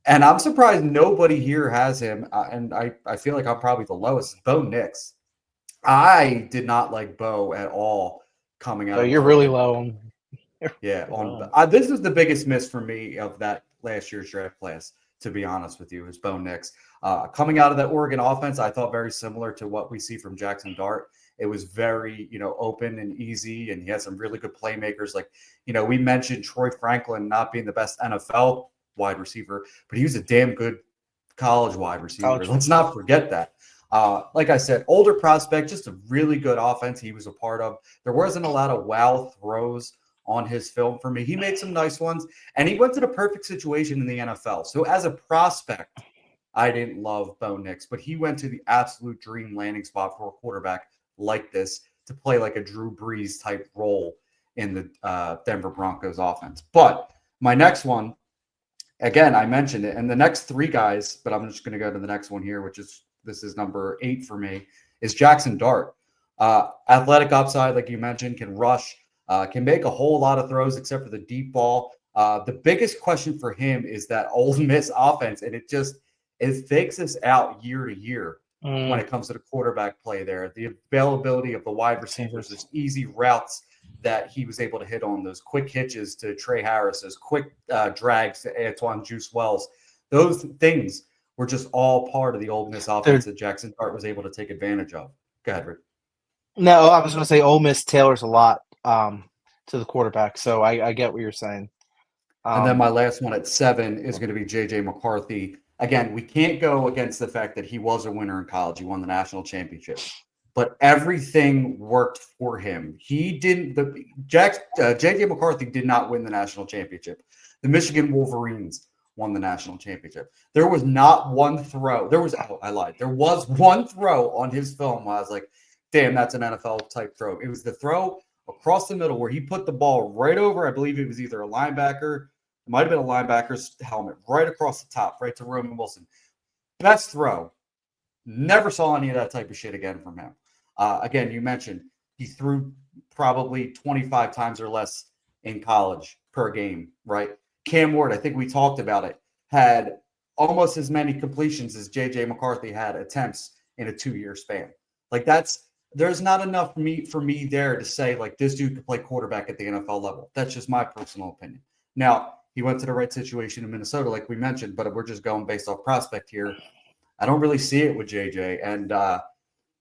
and I'm surprised nobody here has him, and I feel like I'm probably the lowest, Bo Nix. I did not like Bo at all coming out. Oh, you're really low. Yeah, this is the biggest miss for me of that last year's draft class, to be honest with you, is Bo Nix. Coming out of that Oregon offense, I thought very similar to what we see from Jaxson Dart. It was very, open and easy, and he had some really good playmakers. Like, we mentioned Troy Franklin not being the best NFL wide receiver, but he was a damn good college wide receiver. Let's not forget that. Like I said, older prospect, just a really good offense he was a part of. There wasn't a lot of wow throws on his film for me. He made some nice ones, and he went to the perfect situation in the NFL. So as a prospect, I didn't love Bo Nix, but he went to the absolute dream landing spot for a quarterback like this to play like a Drew Brees type role in the Denver Broncos offense. But my next one, again, I mentioned it, and the next three guys, but I'm just going to go to the next one here, this is number 8 for me, is Jaxson Dart. Athletic upside, like you mentioned, can rush, can make a whole lot of throws except for the deep ball. The biggest question for him is that Ole Miss offense, and it fakes us out year to year when it comes to the quarterback play there. The availability of the wide receivers, those easy routes that he was able to hit on, those quick hitches to Trey Harris, those quick drags to Antoine Juice Wells. Those things were just all part of the Ole Miss offense that Jaxson Dart was able to take advantage of. Go ahead, Rick. No, I was going to say Ole Miss tailors a lot to the quarterback, so I get what you're saying. And then my last one at 7 is going to be J.J. McCarthy. Again, we can't go against the fact that he was a winner in college. He won the national championship. But everything worked for him. He didn't. J.J. McCarthy did not win the national championship. The Michigan Wolverines won the national championship. There was not one throw. I lied. There was one throw on his film where I was like, damn, that's an NFL type throw. It was the throw across the middle where he put the ball right over, I believe it was either a linebacker. It might have been a linebacker's helmet, right across the top, right to Roman Wilson. Best throw. Never saw any of that type of shit again from him. Again, you mentioned he threw probably 25 times or less in college per game, right? Cam Ward, I think we talked about it, had almost as many completions as J.J. McCarthy had attempts in a 2-year span. Like there's not enough for me there to say like this dude could play quarterback at the NFL level. That's just my personal opinion. Now, he went to the right situation in Minnesota, like we mentioned, but we're just going based off prospect here. I don't really see it with JJ. And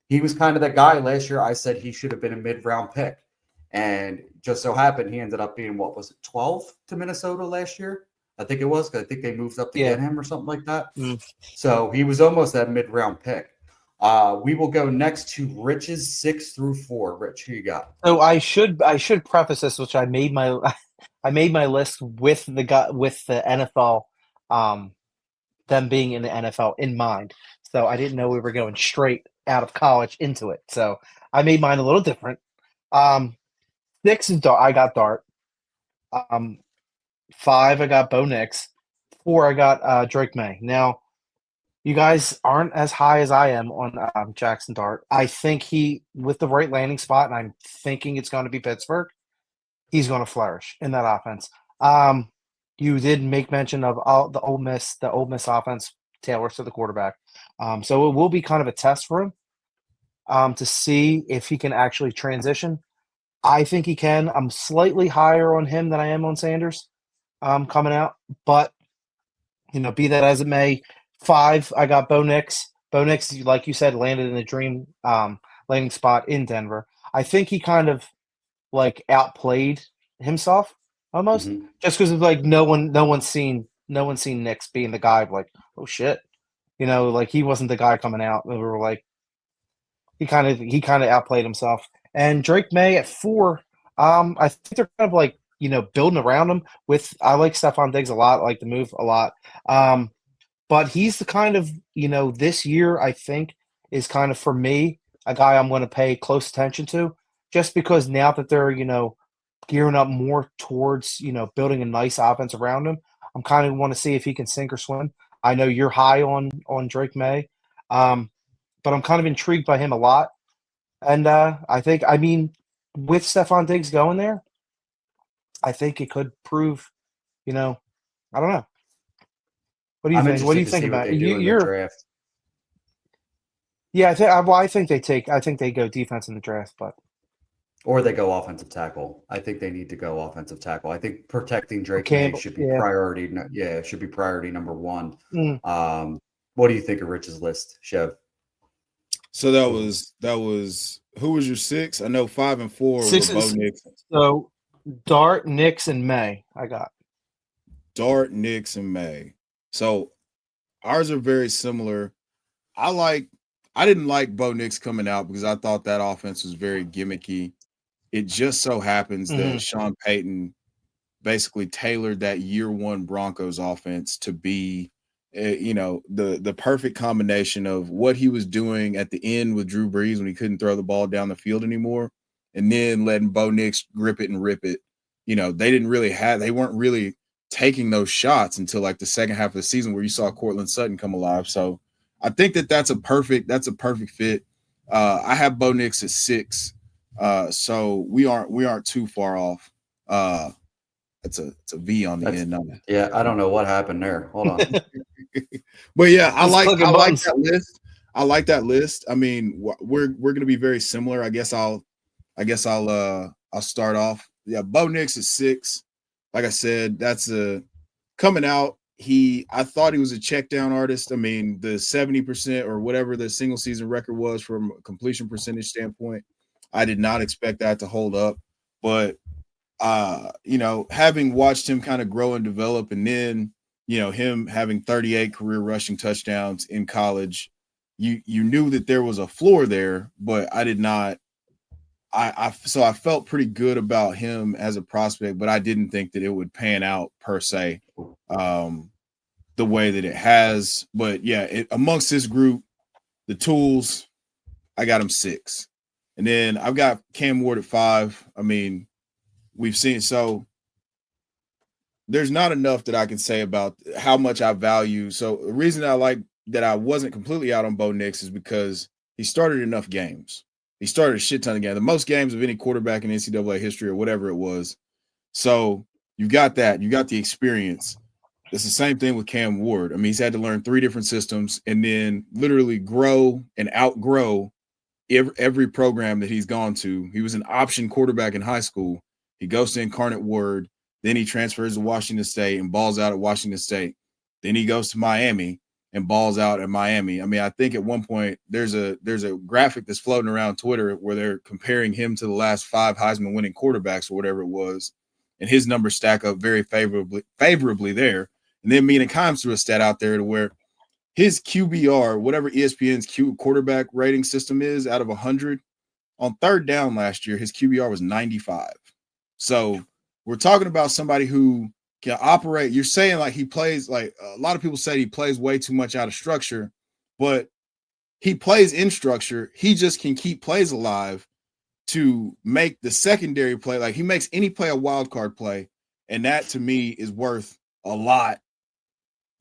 he was kind of that guy last year. I said he should have been a mid-round pick. And just so happened he ended up being, 12 to Minnesota last year? I think it was, because I think they moved up to get him or something like that. So he was almost that mid-round pick. We will go next to Rich's 6 through 4. Rich, who you got? So I should preface this, which I made my list with the NFL, them being in the NFL in mind. So I didn't know we were going straight out of college into it. So I made mine a little different. 6 is Dart. I got Dart. 5 I got Bo Nix. 4 I got Drake Maye. Now, you guys aren't as high as I am on Jaxson Dart. I think he, with the right landing spot, and I'm thinking it's going to be Pittsburgh, he's going to flourish in that offense. You did make mention of the Ole Miss offense tailors to the quarterback. So it will be kind of a test for him to see if he can actually transition. I think he can. I'm slightly higher on him than I am on Sanders coming out. But, be that as it may, 5, I got Bo Nix. Bo Nix, like you said, landed in a dream landing spot in Denver. I think he kind of outplayed himself almost, just because of no one's seen Nix being the guy oh shit, he wasn't the guy coming out. We were he kind of outplayed himself. And Drake Maye at 4, I think they're kind of building around him I like Stephon Diggs a lot, I like the move a lot. But he's the kind of, this year I think is kind of, for me, a guy I'm going to pay close attention to, just because now that they're, gearing up more towards, building a nice offense around him, I'm kind of want to see if he can sink or swim. I know you're high on Drake Maye, but I'm kind of intrigued by him a lot. And with Stephon Diggs going there, I think it could prove, I don't know. What do you think? What do you think about it? You're draft. Yeah, I think they go defense in the draft, or they go offensive tackle. I think they need to go offensive tackle. I think protecting Drake Maye should be priority. Yeah, it should be priority number 1. What do you think of Rich's list, Chev? So that was who was your 6? I know 5 and 4 were Bo Nix. So Dart, Nix, and Maye. I got Dart, Nix, and Maye. So ours are very similar. I didn't like Bo Nix coming out because I thought that offense was very gimmicky. it just so happens that Sean Payton basically tailored that year one Broncos offense to be, the perfect combination of what he was doing at the end with Drew Brees when he couldn't throw the ball down the field anymore, and then letting Bo Nix grip it and rip it. They weren't really taking those shots until like the second half of the season where you saw Cortland Sutton come alive. So I think that's a perfect fit. I have Bo Nix at 6. So we aren't too far off. It's a V on the end. Yeah, I don't know what happened there. Hold on. But yeah, I like that list. I like that list. I mean, we're going to be very similar. I guess I'll start off. Yeah, Bo Nix is 6. Like I said, that's coming out. I thought he was a check down artist. I mean, the 70% or whatever the single season record was from a completion percentage standpoint, I did not expect that to hold up. But having watched him kind of grow and develop, and then him having 38 career rushing touchdowns in college, you knew that there was a floor there, but I did not. So I felt pretty good about him as a prospect, but I didn't think that it would pan out per se, the way that it has. But yeah, amongst this group, the tools, I got him 6, and then I've got Cam Ward at 5. I mean, we've seen, so there's not enough that I can say about how much I value. So the reason I like that I wasn't completely out on Bo Nix is because he started enough games. He started a shit ton of games, the most games of any quarterback in NCAA history or whatever it was. So you got that. You got the experience. It's the same thing with Cam Ward. I mean, he's had to learn 3 different systems and then literally grow and outgrow every program that he's gone to. He was an option quarterback in high school. He goes to Incarnate Word. Then he transfers to Washington State and balls out at Washington State. Then he goes to Miami and balls out at Miami. I mean, I think at one point there's a graphic that's floating around Twitter where they're comparing him to the last 5 Heisman winning quarterbacks or whatever it was, and his numbers stack up very favorably there. And then me and Kimes threw a stat out there to where his QBR, whatever ESPN's quarterback rating system is, out of 100 on third down last year, his QBR was 95. So we're talking about somebody who can operate. You're saying like he plays, like a lot of people say he plays way too much out of structure, but he plays in structure. He just can keep plays alive to make the secondary play. Like he makes any play a wild card play. And that to me is worth a lot,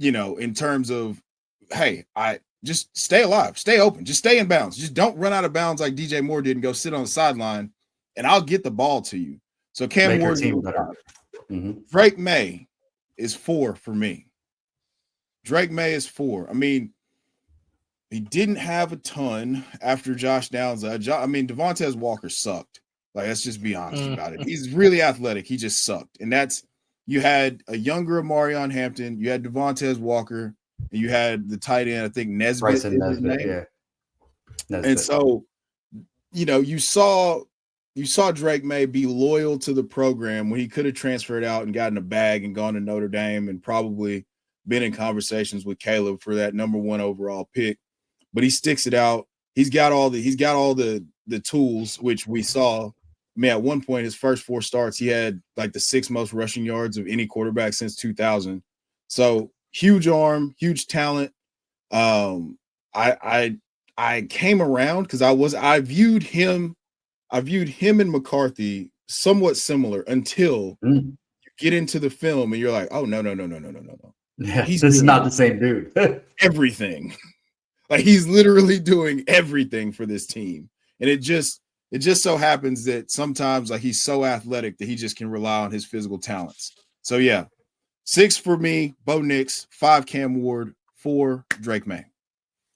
in terms of, hey, I just stay alive, stay open, just stay in bounds. Just don't run out of bounds like DJ Moore did and go sit on the sideline, and I'll get the ball to you. So Cam Ward, Drake Maye is 4 for me. Drake Maye is 4. I mean, he didn't have a ton after Josh Downs. I mean, Devontae Walker sucked. Like, let's just be honest about it. He's really athletic. He just sucked. And you had a younger Omarion Hampton, you had Devontae Walker, and you had the tight end, I think Nesbitt. Yeah. Nesbitt. And so, you saw Drake Maye be loyal to the program when he could have transferred out and gotten a bag and gone to Notre Dame and probably been in conversations with Caleb for that number 1 overall pick. But he sticks it out. He's got all the tools, which we saw. I mean, at one point, his first 4 starts, he had like the 6th most rushing yards of any quarterback since 2000. So huge arm, huge talent. I came around because I viewed him and McCarthy somewhat similar until you get into the film and you're like, oh, no. Yeah, this is not the same dude. Everything. Like he's literally doing everything for this team. And it just so happens that sometimes like he's so athletic that he just can rely on his physical talents. So yeah, 6 for me, Bo Nix, 5 Cam Ward, 4 Drake Maye.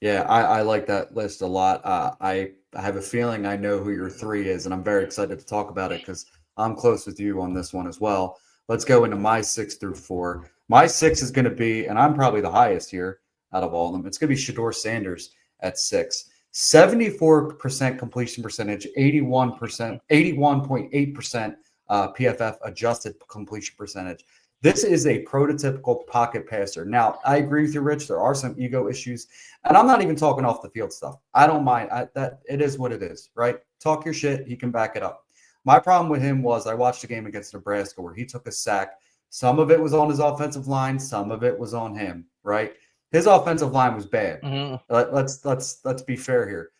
Yeah, I like that list a lot. I have a feeling I know who your 3 is, and I'm very excited to talk about it because I'm close with you on this one as well. Let's go into my 6 through 4. My 6 is going to be, and I'm probably the highest here out of all of them, it's going to be Sheduer Sanders at 6. 74% completion percentage, 81.8% PFF adjusted completion percentage. This is a prototypical pocket passer. Now, I agree with you, Rich. There are some ego issues, and I'm not even talking off the field stuff. I don't mind. That it is what it is, right? Talk your shit. You can back it up. My problem with him was I watched a game against Nebraska where he took a sack. Some of it was on his offensive line. Some of it was on him, right? His offensive line was bad. Let's be fair here.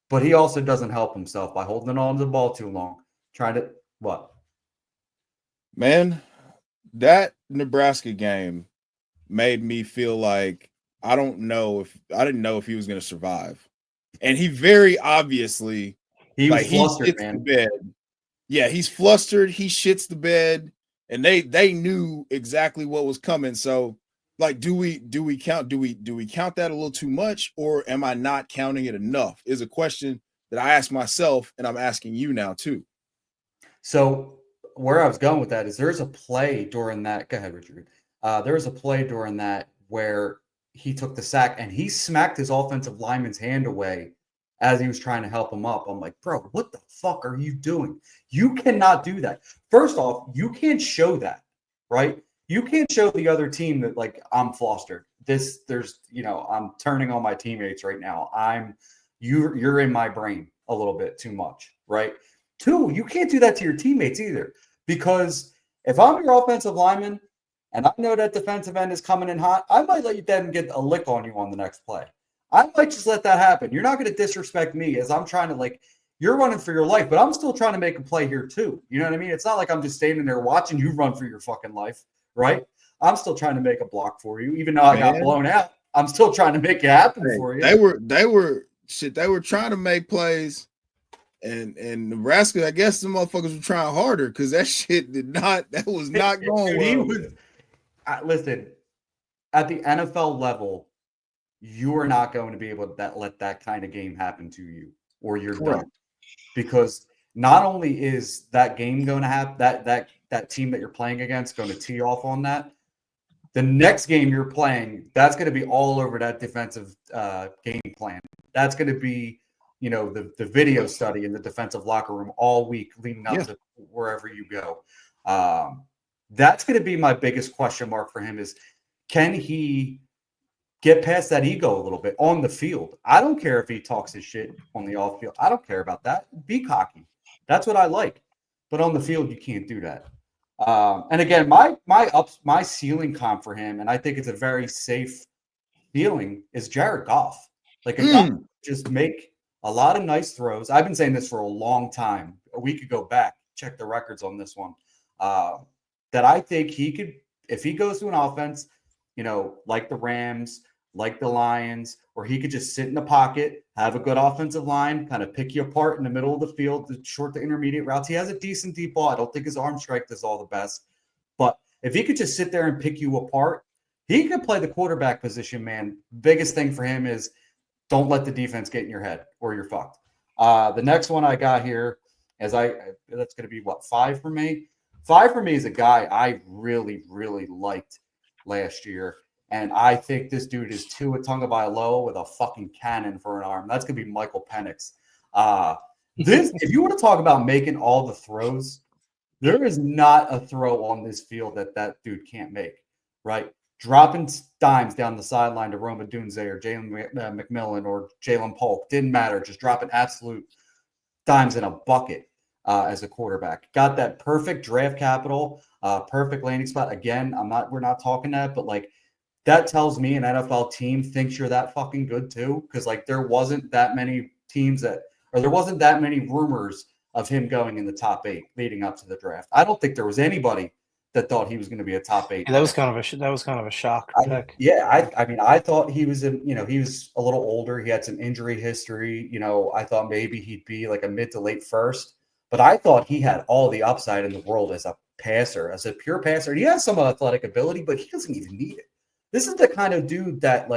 But he also doesn't help himself by holding on to the ball too long. Trying to what? Man, that Nebraska game made me feel like I didn't know if he was going to survive. And he very obviously he flustered, the bed. Yeah, he's flustered. He shits the bed, and they knew exactly what was coming. So, like, do we count that a little too much, or am I not counting it enough? Is a question that I ask myself, and I'm asking you now too. So where I was going with that is there's a play during that. Go ahead, Richard. There was a play during that where he took the sack and he smacked his offensive lineman's hand away as he was trying to help him up. I'm like, bro, what the fuck are you doing? You cannot do that. First off, you can't show that, right? You can't show the other team that, like, I'm flustered. I'm turning on my teammates right now. You're in my brain a little bit too much, right? Two, you can't do that to your teammates either, because if I'm your offensive lineman and I know that defensive end is coming in hot, I might let them get a lick on you on the next play. I might just let that happen. You're not going to disrespect me as I'm trying to, you're running for your life, but I'm still trying to make a play here too. You know what I mean? It's not like I'm just standing there watching you run for your fucking life, right? I'm still trying to make a block for you, even though I got blown out. I'm still trying to make it happen for you. They were trying to make plays. And Nebraska, I guess the motherfuckers were trying harder because that shit was not going well. Listen, at the NFL level, you are not going to be able to let that kind of game happen to you, or you're done. Because not only is that game going to have that team that you're playing against going to tee off on that, the next game you're playing, that's going to be all over that defensive game plan. That's going to be, the video study in the defensive locker room all week leading up to wherever you go. That's going to be my biggest question mark for him is, can he get past that ego a little bit on the field? I don't care if he talks his shit on the off field. I don't care about that. Be cocky. That's what I like. But on the field, you can't do that. And again, my ceiling comp for him, and I think it's a very safe feeling, is Jared Goff. Like a guy just make a lot of nice throws. I've been saying this for a long time. We could go back, check the records on this one. That I think he could, if he goes to an offense, like the Rams, like the Lions, or he could just sit in the pocket, have a good offensive line, kind of pick you apart in the middle of the field, the short to intermediate routes. He has a decent deep ball. I don't think his arm strength is all the best. But if he could just sit there and pick you apart, he could play the quarterback position, man. Biggest thing for him is don't let the defense get in your head or you're fucked. The next one I got here that's going to be 5 for me. 5 for me is a guy I really, really liked last year. And I think this dude is Tua Tagovailoa with a fucking cannon for an arm. That's going to be Michael Penix. If you want to talk about making all the throws, there is not a throw on this field that dude can't make, right? Dropping dimes down the sideline to Roma Dunze or Jalen McMillan or Jalen Polk. Didn't matter. Just dropping absolute dimes in a bucket as a quarterback. Got that perfect draft capital, perfect landing spot. Again, we're not talking that, but that tells me an NFL team thinks you're that fucking good too. Because there wasn't that many there wasn't that many rumors of him going in the top 8 leading up to the draft. I don't think there was anybody that thought he was going to be a top 8. Yeah, that was kind of a shock pick. I thought he was he was a little older. He had some injury history. I thought maybe he'd be like a mid to late first, but I thought he had all the upside in the world as a passer, as a pure passer. He has some athletic ability, but he doesn't even need it. This is the kind of dude that,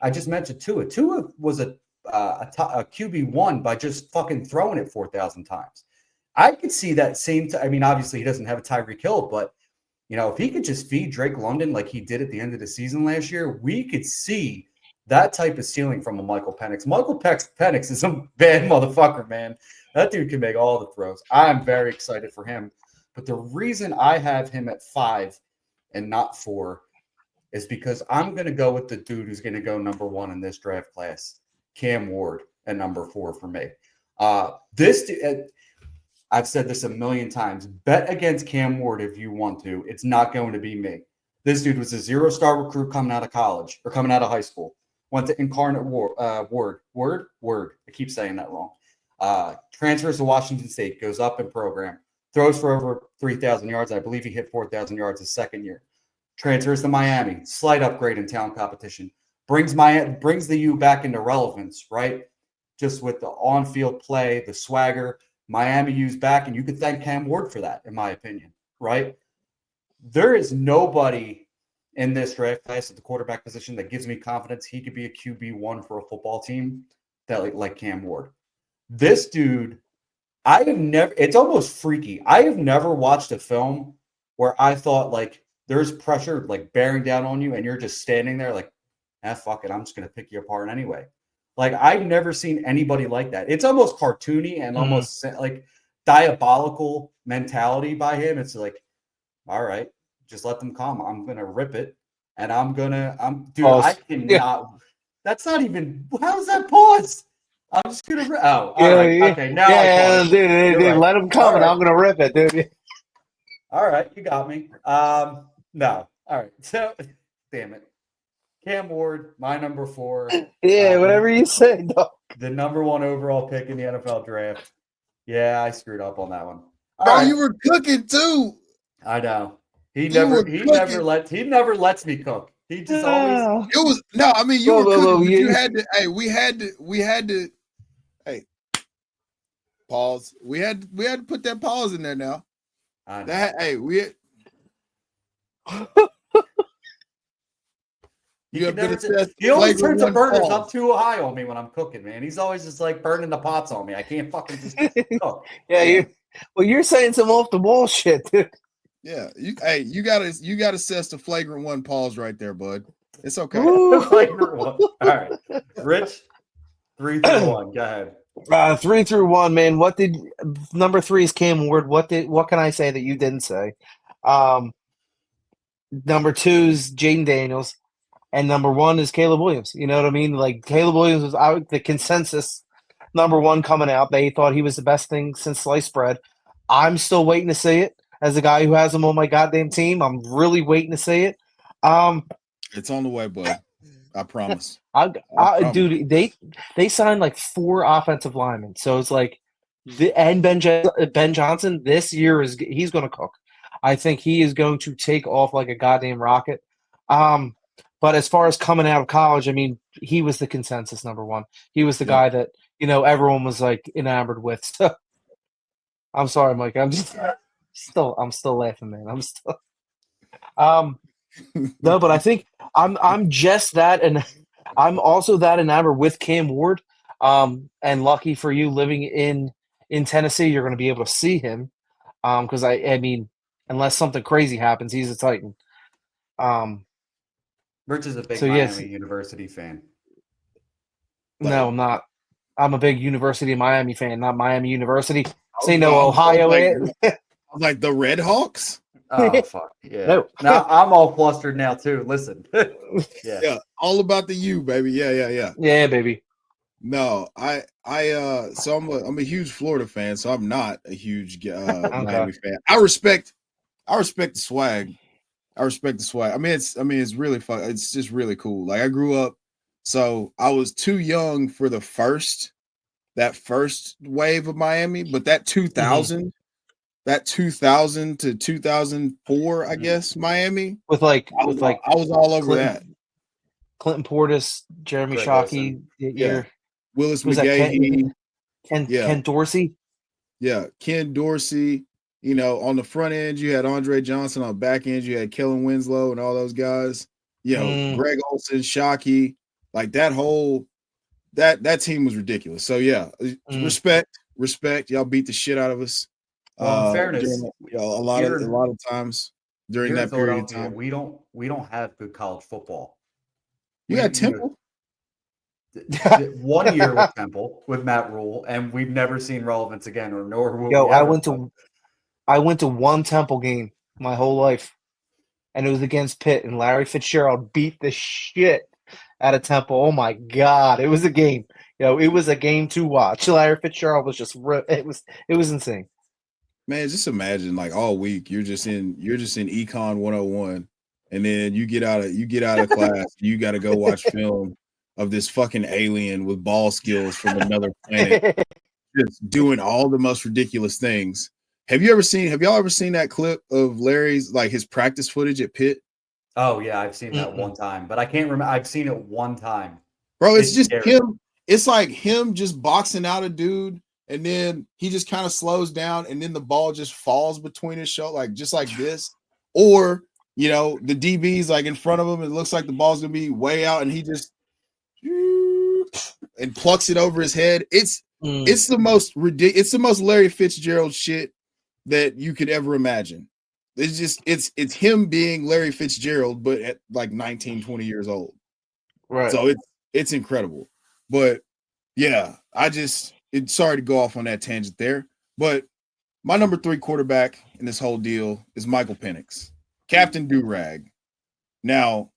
I just mentioned Tua. Tua was a QB1 by just fucking throwing it 4,000 times. I could see that same. Obviously he doesn't have a Tyreek Hill, but if he could just feed Drake London like he did at the end of the season last year, we could see that type of ceiling from a Michael Penix. Michael Penix is a bad motherfucker, man. That dude can make all the throws. I'm very excited for him. But the reason I have him at 5 and not 4 is because I'm going to go with the dude who's going to go number 1 in this draft class, Cam Ward, at number 4 for me. I've said this a million times. Bet against Cam Ward if you want to. It's not going to be me. This dude was a 0-star recruit coming out of college or coming out of high school. Went to Incarnate Ward. I keep saying that wrong. Transfers to Washington State, goes up in program, throws for over 3,000 yards. I believe he hit 4,000 yards his second year. Transfers to Miami, slight upgrade in talent competition. Brings the U back into relevance, right? Just with the on-field play, the swagger. Miami U's back, and you could thank Cam Ward for that, in my opinion, right? There is nobody in this draft class at the quarterback position that gives me confidence he could be a QB1 for a football team that like Cam Ward. This dude, it's almost freaky. I have never watched a film where I thought like there's pressure like bearing down on you and you're just standing there like, fuck it, I'm just going to pick you apart anyway. Like, I've never seen anybody like that. It's almost cartoony and almost like diabolical mentality by him. It's like, all right, just let them come. I'm going to rip it. And I cannot. That's not even, how's that pause? I'm just going to, all right. Okay, now dude, right. let him come and I'm going to rip it, dude. All right, you got me. No. All right. So, damn it. Cam Ward, my number 4. Yeah, whatever you say, dog. The number 1 overall pick in the NFL draft. Yeah, I screwed up on that one. Bro, you were cooking too. I know. He never lets me cook. He just always. It was no. I mean, you were cooking. You had to. Hey, we had to. Hey, pause. We had to put that pause in there now. He always turns the burners up too high on me when I'm cooking, man. He's always just like burning the pots on me. I can't fucking just cook. You're saying some off the wall shit, dude. Yeah, you gotta assess the flagrant 1 pause right there, bud. It's okay. Flagrant 1. All right, Rich, 3 through 1. Go ahead. 3 through 1, man. What did number 3 is Cam Ward? What can I say that you didn't say? Number 2 is Jayden Daniels. And number 1 is Caleb Williams. You know what I mean? Like, Caleb Williams was out the consensus number 1 coming out. They thought he was the best thing since sliced bread. I'm still waiting to see it. As a guy who has him on my goddamn team, I'm really waiting to see it. It's on the way, bud. I promise. Dude, they signed like 4 offensive linemen. So it's like, Ben Johnson this year he's going to cook. I think he is going to take off like a goddamn rocket. But as far as coming out of college, I mean, he was the consensus number 1. He was the guy that, everyone was like enamored with. So I'm sorry, Mike. I'm still laughing, man. I'm still no, but I think I'm just that, and I'm also that enamored with Cam Ward. And lucky for you living in Tennessee, you're going to be able to see him. Because I mean, unless something crazy happens, he's a Titan. Rich is a big Miami University fan. No, I'm not. I'm a big University of Miami fan, not Miami University. Say no, Ohio. Like the Red Hawks? Oh, fuck. Yeah. No. Now I'm all flustered now, too. Listen. Yeah. All about the U, baby. Yeah. Yeah, baby. No, so I'm a huge Florida fan, so I'm not a huge Miami fan. I respect the swag. I mean, it's really fun. It's just really cool. Like, I grew up, so I was too young for that first wave of Miami, but that 2000 to 2004, I guess, Miami I was all over that. Clinton Portis, Jeremy Shockey, Willis McGahee, Ken Dorsey. Yeah, Ken Dorsey. On the front end, you had Andre Johnson. On the back end, you had Kellen Winslow and all those guys. Greg Olson, Shockey, like that whole that team was ridiculous. So respect. Y'all beat the shit out of us. Well, in fairness, a lot of times during that period of time, we don't have good college football. You got Temple. 1 year with Temple with Matt Rule, and we've never seen relevance again, nor will we ever. I went to one Temple game my whole life, and it was against Pitt, and Larry Fitzgerald beat the shit out of Temple. Oh my God, it was a game. It was a game to watch. Larry Fitzgerald was just it was insane. Man, just imagine like all week you're just in Econ 101, and then you get out of class, you got to go watch film of this fucking alien with ball skills from another planet, just doing all the most ridiculous things. Have y'all ever seen that clip of Larry's like his practice footage at Pitt? Oh yeah, I've seen that one time, but I can't remember. I've seen it one time. Bro, it's just scary. him. It's like him just boxing out a dude, and then he just kind of slows down, and then the ball just falls between his shoulder, like just like this. Or, you know, the DB's like in front of him, it looks like the ball's gonna be way out, and he just and plucks it over his head. It's the most ridiculous, it's the most Larry Fitzgerald shit that you could ever imagine. It's just it's him being Larry Fitzgerald, but at like 19, 20 years old. Right. So it's incredible. But yeah, sorry to go off on that tangent there. But my number 3 quarterback in this whole deal is Michael Penix, Captain Durag. Now,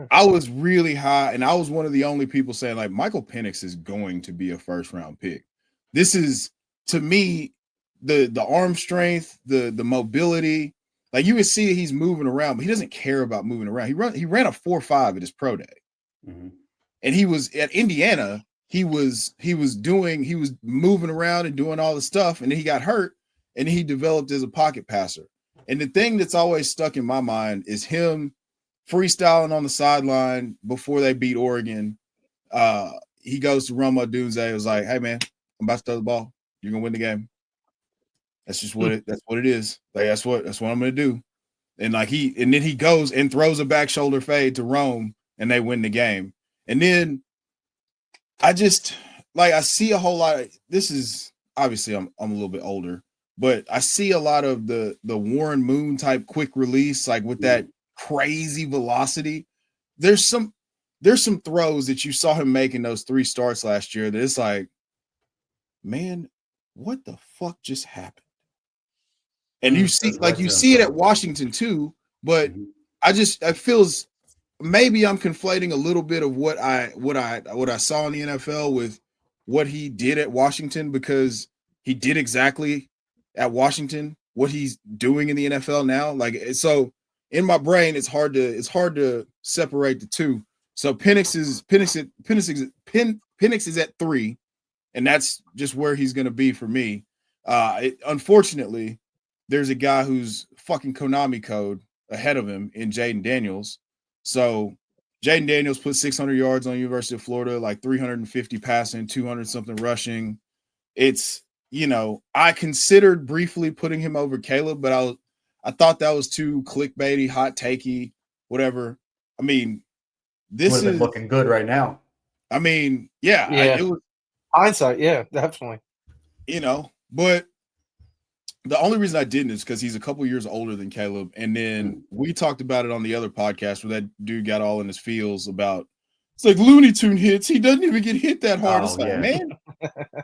I was really high, and I was one of the only people saying, like, Michael Penix is going to be a first-round pick. This is, to me, the arm strength, the mobility. Like, you can see he's moving around, but he doesn't care about moving around. He ran a 4.5 at his pro day. Mm-hmm. And he was at Indiana, he was moving around and doing all the stuff, and then he got hurt, and he developed as a pocket passer. And the thing that's always stuck in my mind is him freestyling on the sideline before they beat Oregon. He goes to Roma Dunze. It was like, hey man, I'm about to throw the ball. You're gonna win the game. That's just what it is. Like that's what I'm gonna do. And like then he goes and throws a back shoulder fade to Rome, and they win the game. And then I just like I see a whole lot of this is obviously I'm a little bit older, but I see a lot of the Warren Moon type quick release, like with that crazy velocity. There's some throws that you saw him making those 3 starts last year that it's like, man, what the fuck just happened? And you see it at Washington too, but it feels maybe I'm conflating a little bit of what I saw in the NFL with what he did at Washington, because he did exactly at Washington what he's doing in the NFL now. Like, so in my brain, it's hard to separate the two. So Penix is at 3, and that's just where he's going to be for me. Unfortunately, there's a guy who's fucking Konami code ahead of him in Jayden Daniels. So Jayden Daniels put 600 yards on University of Florida, like 350 passing, 200 something rushing. It's, you know, I considered briefly putting him over Caleb, but I thought that was too clickbaity, hot takey, whatever. I mean, this would have been looking good right now. I mean, yeah. It was hindsight. Yeah, definitely. You know, but the only reason I didn't is because he's a couple years older than Caleb. And then we talked about it on the other podcast where that dude got all in his feels about it's like Looney Tune hits. He doesn't even get hit that hard. It's like, man,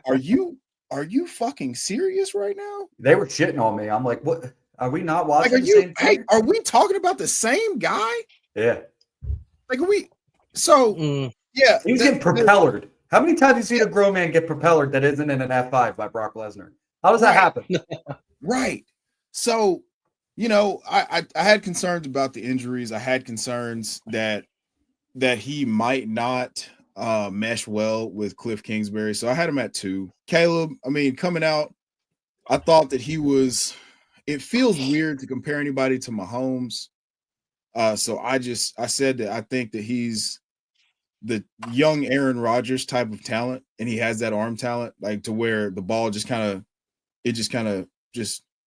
are you fucking serious right now? They were shitting on me. I'm like, what? Are we not watching like, the same thing? Are we talking about the same guy? Yeah. Like, yeah. He's getting propellered. How many times have you seen a grown man get propellered that isn't in an F5 by Brock Lesnar? How does that happen? Right. So, you know, I had concerns about the injuries. I had concerns that he might not mesh well with Cliff Kingsbury. So I had him at 2. Caleb, I mean, coming out, I thought that it feels weird to compare anybody to Mahomes. So I said that I think that he's the young Aaron Rodgers type of talent, and he has that arm talent, like to where the ball just kind of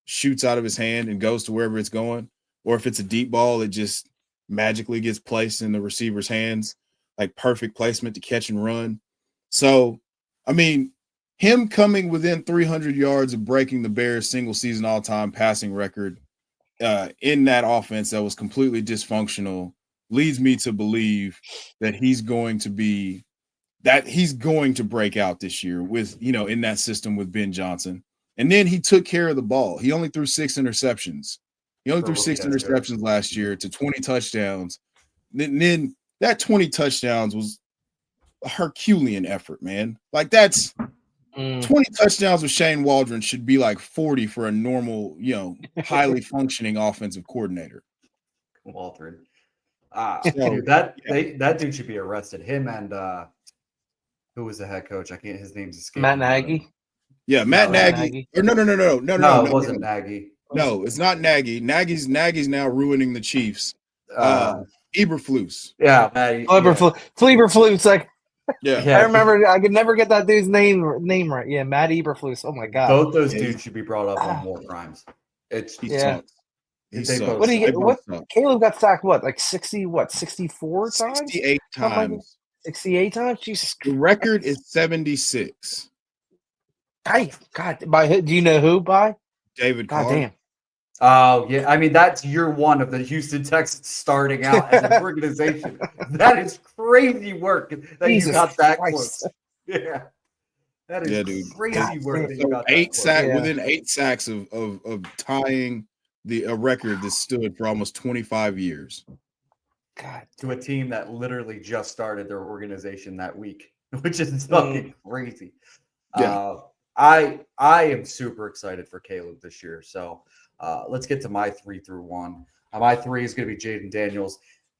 shoots out of his hand and goes to wherever it's going. Or if it's a deep ball, it just magically gets placed in the receiver's hands, like perfect placement to catch and run. So, I mean, him coming within 300 yards of breaking the Bears' single season all-time passing record in that offense that was completely dysfunctional leads me to believe that he's going to break out this year with, you know, in that system with Ben Johnson. And then he took care of the ball. He only threw 6 interceptions. He only threw 6 interceptions last year to 20 touchdowns. Then that 20 touchdowns was a Herculean effort, man. Like that's 20 touchdowns with Shane Waldron should be like 40 for a normal, highly functioning offensive coordinator. Waldron. So, that dude should be arrested. Him and who was the head coach? I can't. His name's escaping. Matt Nagy. Yeah, Matt Nagy. Or no, it wasn't Nagy. No, it's not Nagy. Nagy's now ruining the Chiefs. Eberflus. Yeah, Eberflus. Like, yeah. I remember. I could never get that dude's name right. Yeah, Matt Eberflus. Oh my god. Both those dudes should be brought up on war crimes. Sucks. He sucks. What do you get? What Caleb got sacked? What, like 64 times? 68 times. 68 times. Jesus. The record is 76. God. Do you know who? By David God Carr. damn. Oh, yeah. I mean, that's year one of the Houston Texans starting out as an organization. That is crazy work that Jesus you got that Christ. close. Yeah. That is crazy work that you So got that close. within 8 sacks of tying a record that stood for almost 25 years. God. To a team that literally just started their organization that week, which is fucking crazy. Yeah. I am super excited for Caleb this year. So let's get to my 3 through 1. My 3 is going to be Jayden Daniels,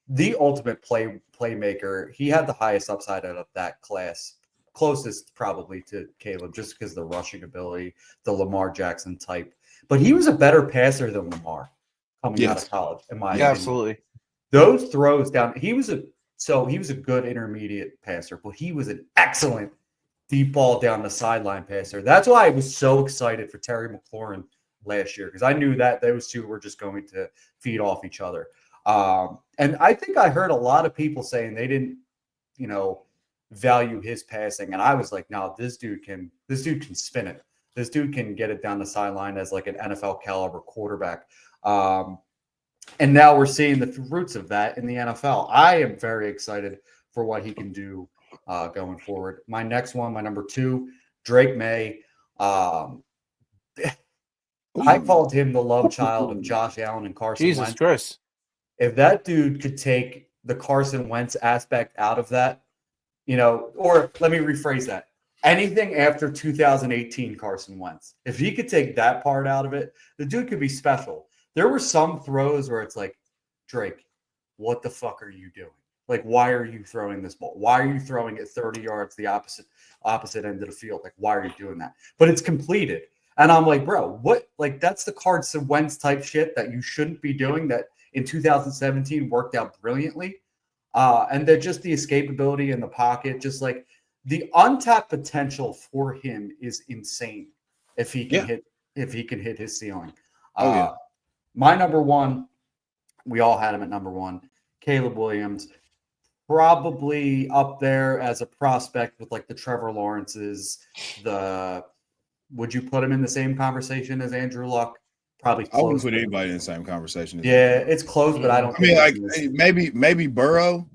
the ultimate playmaker. He had the highest upside out of that class, closest probably to Caleb, just because of the rushing ability, the Lamar Jackson type. But he was a better passer than Lamar coming out of college, in my opinion. Absolutely. Those throws down, he was a good intermediate passer, but he was an excellent deep ball down the sideline passer. That's why I was so excited for Terry McLaurin last year, because I knew that those two were just going to feed off each other. And I think I heard a lot of people saying they didn't, value his passing. And I was like, no, this dude can spin it. This dude can get it down the sideline as like an NFL caliber quarterback. And now we're seeing the roots of that in the NFL. I am very excited for what he can do going forward. My next one, my number 2, Drake Maye. I called him the love child of Josh Allen and Carson Wentz. Jesus Christ. If that dude could take the Carson Wentz aspect out of that, or let me rephrase that. Anything after 2018 Carson Wentz, if he could take that part out of it, the dude could be special. There were some throws where it's like, Drake, what the fuck are you doing? Like, why are you throwing this ball? Why are you throwing it 30 yards the opposite end of the field? Like, why are you doing that? But it's completed. And I'm like, bro, what? Like, that's the Carson Wentz type shit that you shouldn't be doing that in 2017 worked out brilliantly. And they're just the escapability in the pocket, just like the untapped potential for him is insane if he can hit his ceiling. My number 1, we all had him at number 1, Caleb Williams, probably up there as a prospect with like the Trevor Lawrences. Would you put him in the same conversation as Andrew Luck? Probably close. I wouldn't put anybody in the same conversation. It's close, but I don't. I mean, like maybe Burrow.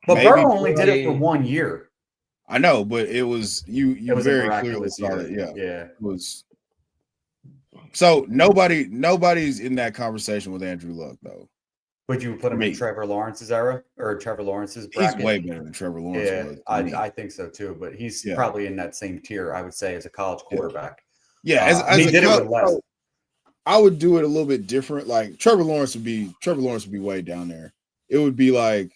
But Burrow only did it for 1 year. I know, but it was you very clearly saw it. Yeah. It was. So nobody's in that conversation with Andrew Luck though. Would you put him in Trevor Lawrence's era or Trevor Lawrence's bracket? He's way better than Trevor Lawrence was. I think so too. But he's probably in that same tier, I would say, as a college quarterback. Yeah, as he did it with less. I would do it a little bit different. Like Trevor Lawrence would be way down there. It would be like,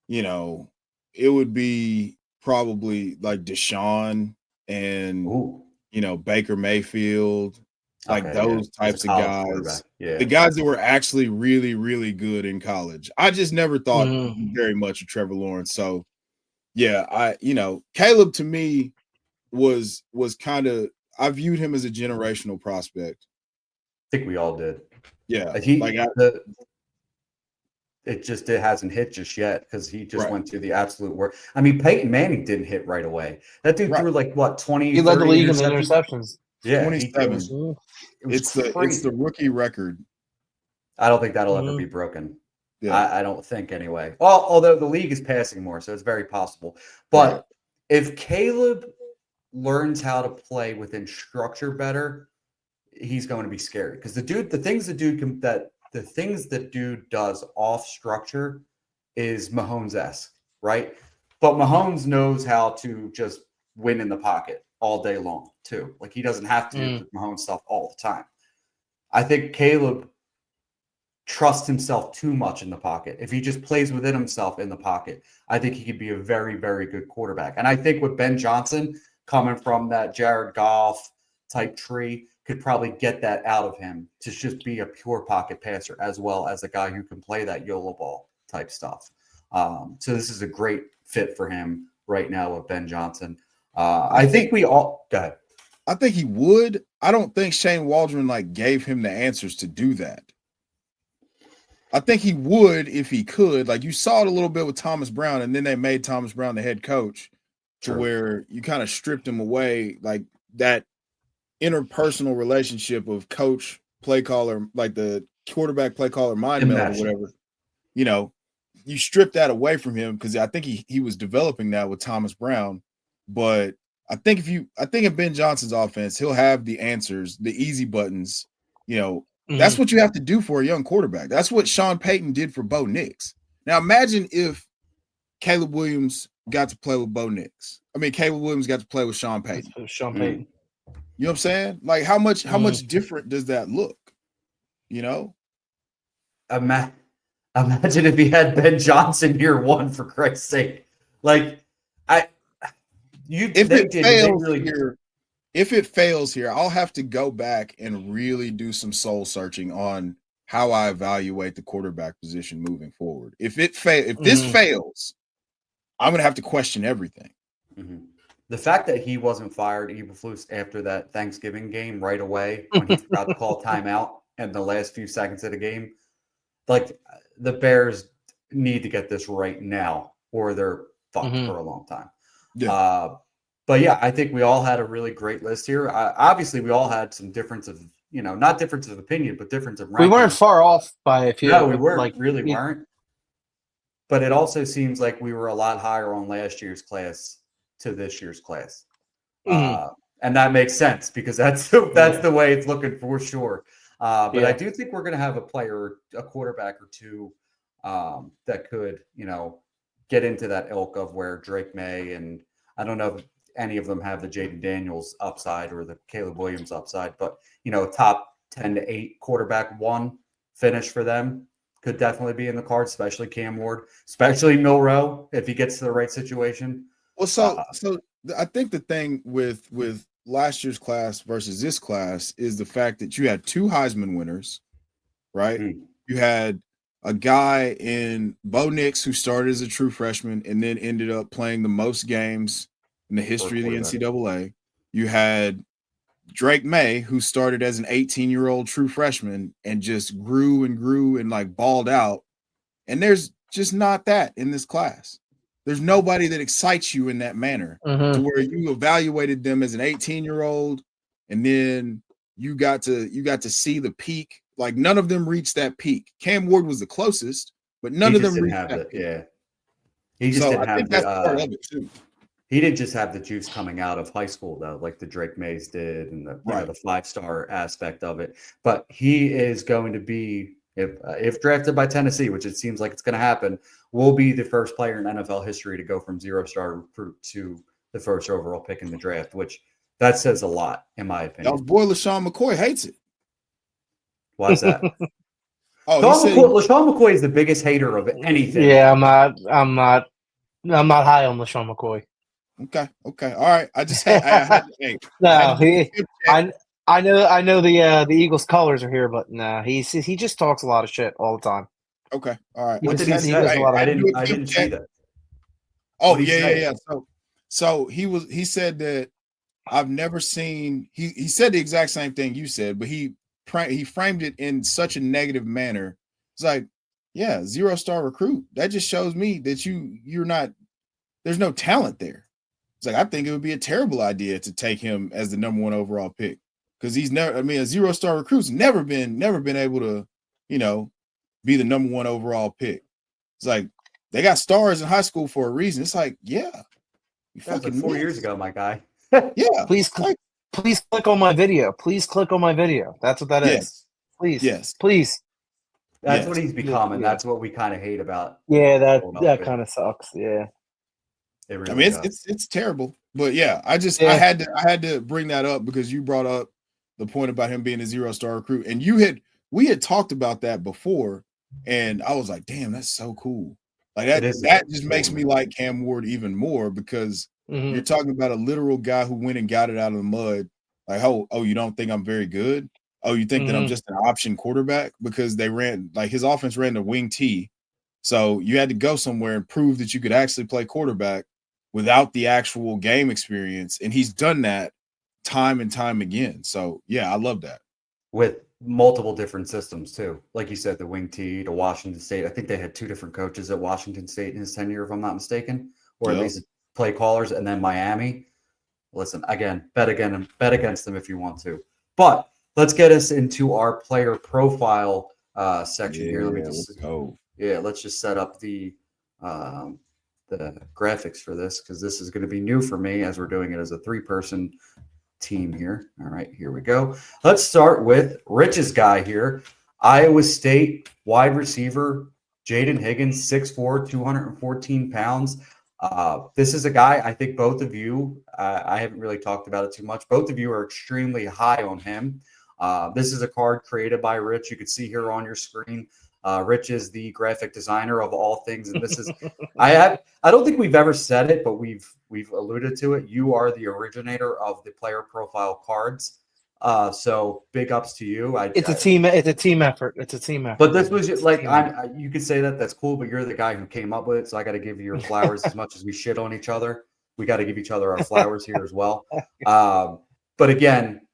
it would be probably like Deshaun and Baker Mayfield. Like those types of guys, the guys that were actually really, really good in college. I just never thought very much of Trevor Lawrence. So, Caleb to me was kind of, I viewed him as a generational prospect. I think we all did. Yeah, it hasn't hit just yet because he just went through the absolute work. I mean, Peyton Manning didn't hit right away. That dude threw like what 20. He led the league in interceptions. Yeah, 27. It's the rookie record. I don't think that'll ever be broken. Yeah. I don't think anyway. Well, although the league is passing more, so it's very possible. But if Caleb learns how to play within structure better, he's going to be scary because the things that dude does off structure is Mahomes-esque, right? But Mahomes knows how to just win in the pocket all day long too. Like he doesn't have to do the Mahomes stuff all the time. I think Caleb trusts himself too much in the pocket. If he just plays within himself in the pocket, I think he could be a very, very good quarterback. And I think with Ben Johnson coming from that Jared Goff type tree could probably get that out of him to just be a pure pocket passer as well as a guy who can play that YOLO ball type stuff. So this is a great fit for him right now with Ben Johnson. I think we all – go ahead. I think he would. I don't think Shane Waldron gave him the answers to do that. I think he would if he could. Like you saw it a little bit with Thomas Brown, and then they made Thomas Brown the head coach to where you kind of stripped him away, like that interpersonal relationship of coach, play caller, like the quarterback, play caller, mind meld or whatever. You know, you strip that away from him because I think he was developing that with Thomas Brown. But I think in Ben Johnson's offense, he'll have the answers, the easy buttons. You know, that's what you have to do for a young quarterback. That's what Sean Payton did for Bo Nix. Now imagine if Caleb Williams got to play with Bo Nix. I mean, Caleb Williams got to play with Sean Payton. Sean Payton. You know what I'm saying? Like how much different does that look? You know? Imagine if he had Ben Johnson year one, for Christ's sake. Like if it fails here, I'll have to go back and really do some soul searching on how I evaluate the quarterback position moving forward. If this fails, I'm gonna have to question everything. Mm-hmm. The fact that he wasn't fired, Eberflus, after that Thanksgiving game right away when he forgot to call timeout in the last few seconds of the game, like the Bears need to get this right now, or they're fucked for a long time. Yeah. But yeah, I think we all had a really great list here. Obviously, we all had some difference of, not difference of opinion, but difference of ranking. We weren't far off by a few. No, we weren't. Weren't. But it also seems like we were a lot higher on last year's class to this year's class. And that makes sense because that's the way it's looking for sure. But I do think we're going to have a quarterback or two that could, get into that ilk of where Drake Maye, and I don't know if any of them have the Jayden Daniels upside or the Caleb Williams upside, but, top 10 to 8 quarterback one finish for them could definitely be in the cards, especially Cam Ward, especially Milroe if he gets to the right situation. Well, so I think the thing with last year's class versus this class is the fact that you had 2 Heisman winners, right? You had a guy in Bo Nix who started as a true freshman and then ended up playing the most games in the history of the NCAA. You had Drake Maye, who started as an 18-year-old true freshman and just grew and balled out. And there's just not that in this class. There's nobody that excites you in that manner to where you evaluated them as an 18-year-old and then you got to see the peak. Like none of them reached that peak. Cam Ward was the closest, but none of them reached that peak. Yeah. He just didn't have that's part of it too. He didn't just have the juice coming out of high school though, like the Drake Mays did and the 5-star aspect of it. But he is going to be, if drafted by Tennessee, which it seems like it's going to happen, will be the first player in NFL history to go from 0-star recruit to the first overall pick in the draft, which that says a lot, in my opinion. Y'all's boy LaShawn McCoy hates it. Why is that? LaShawn McCoy is the biggest hater of anything. Yeah, I'm not high on LaShawn McCoy. Okay. All right. I just had to I know the Eagles colors are here, but nah, he just talks a lot of shit all the time. Okay. All right. What did he say? I didn't see that. Oh, yeah. So he said that I've never seen he said the exact same thing you said, but he framed it in such a negative manner. It's like, yeah, 0-star recruit. That just shows me that you're not, there's no talent there. It's like, I think it would be a terrible idea to take him as the number 1 overall pick because he's never, a 0-star recruit's never been able to, be the number 1 overall pick. It's like, they got stars in high school for a reason. It's like, yeah. That was like 4 years ago, my guy. Yeah. Please click on my video. Please click on my video. That's what that is. Please. Yes. Please. That's what he's become, and that's what we kind of hate about. Yeah, that kind of sucks. Yeah. It really it's terrible. But yeah, I had to bring that up because you brought up the point about him being a 0-star recruit, and we had talked about that before, and I was like, damn, that's so cool. Like that just makes me like Cam Ward even more because you're talking about a literal guy who went and got it out of the mud. Like, oh, you don't think I'm very good? Oh, you think that I'm just an option quarterback? Because they ran like his offense ran the wing T. So you had to go somewhere and prove that you could actually play quarterback without the actual game experience. And he's done that time and time again. So yeah, I love that. With multiple different systems too. Like you said, the wing T to Washington State. I think they had 2 different coaches at Washington State in his tenure, if I'm not mistaken, or at least play callers, and then Miami. Listen, again, bet against them if you want to. But let's get us into our player profile section here. Let me just let's just set up the graphics for this because this is going to be new for me as we're doing it as a 3-person team here. All right, here we go. Let's start with Rich's guy here. Iowa State wide receiver, Jayden Higgins, 6'4", 214 pounds. This is a guy I think both of you, I haven't really talked about it too much. Both of you are extremely high on him. This is a card created by Rich. You can see here on your screen. Rich is the graphic designer of all things, and this is I don't think we've ever said it, but we've alluded to it. You are the originator of the player profile cards, so big ups to you. It's a team effort. It's a team effort. But this was just like you could say that's cool, but you're the guy who came up with it, so I got to give you your flowers. As much as we shit on each other, we got to give each other our flowers here as well. But again,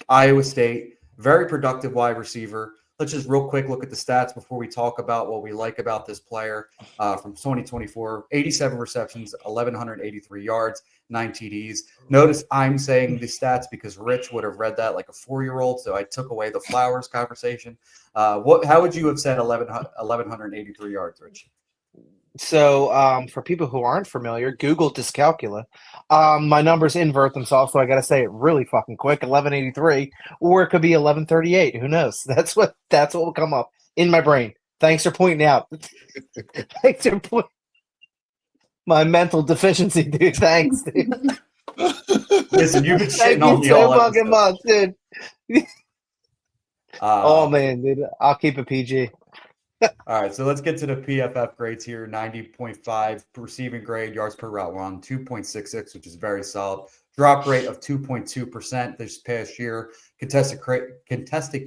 Iowa State, very productive wide receiver. Let's just real quick look at the stats before we talk about what we like about this player from 2024. 87 receptions, 1,183 yards, 9 TDs. Notice I'm saying the stats because Rich would have read that like a 4-year-old, so I took away the flowers conversation. How would you have said 1,183 yards, Rich? So for people who aren't familiar, Google Dyscalculia. My numbers invert themselves, so I got to say it really fucking quick. 1183, or it could be 1138. Who knows? That's what will come up in my brain. Thanks for pointing out. Thanks for pointing. My mental deficiency, dude. Thanks, dude. Listen, you've been shitting on me all fucking much, dude. Oh man, dude. I'll keep it PG. All right, so let's get to the PFF grades here. 90.5 receiving grade, yards per route run, 2.66, which is very solid. Drop rate of 2.2% this past year. Contested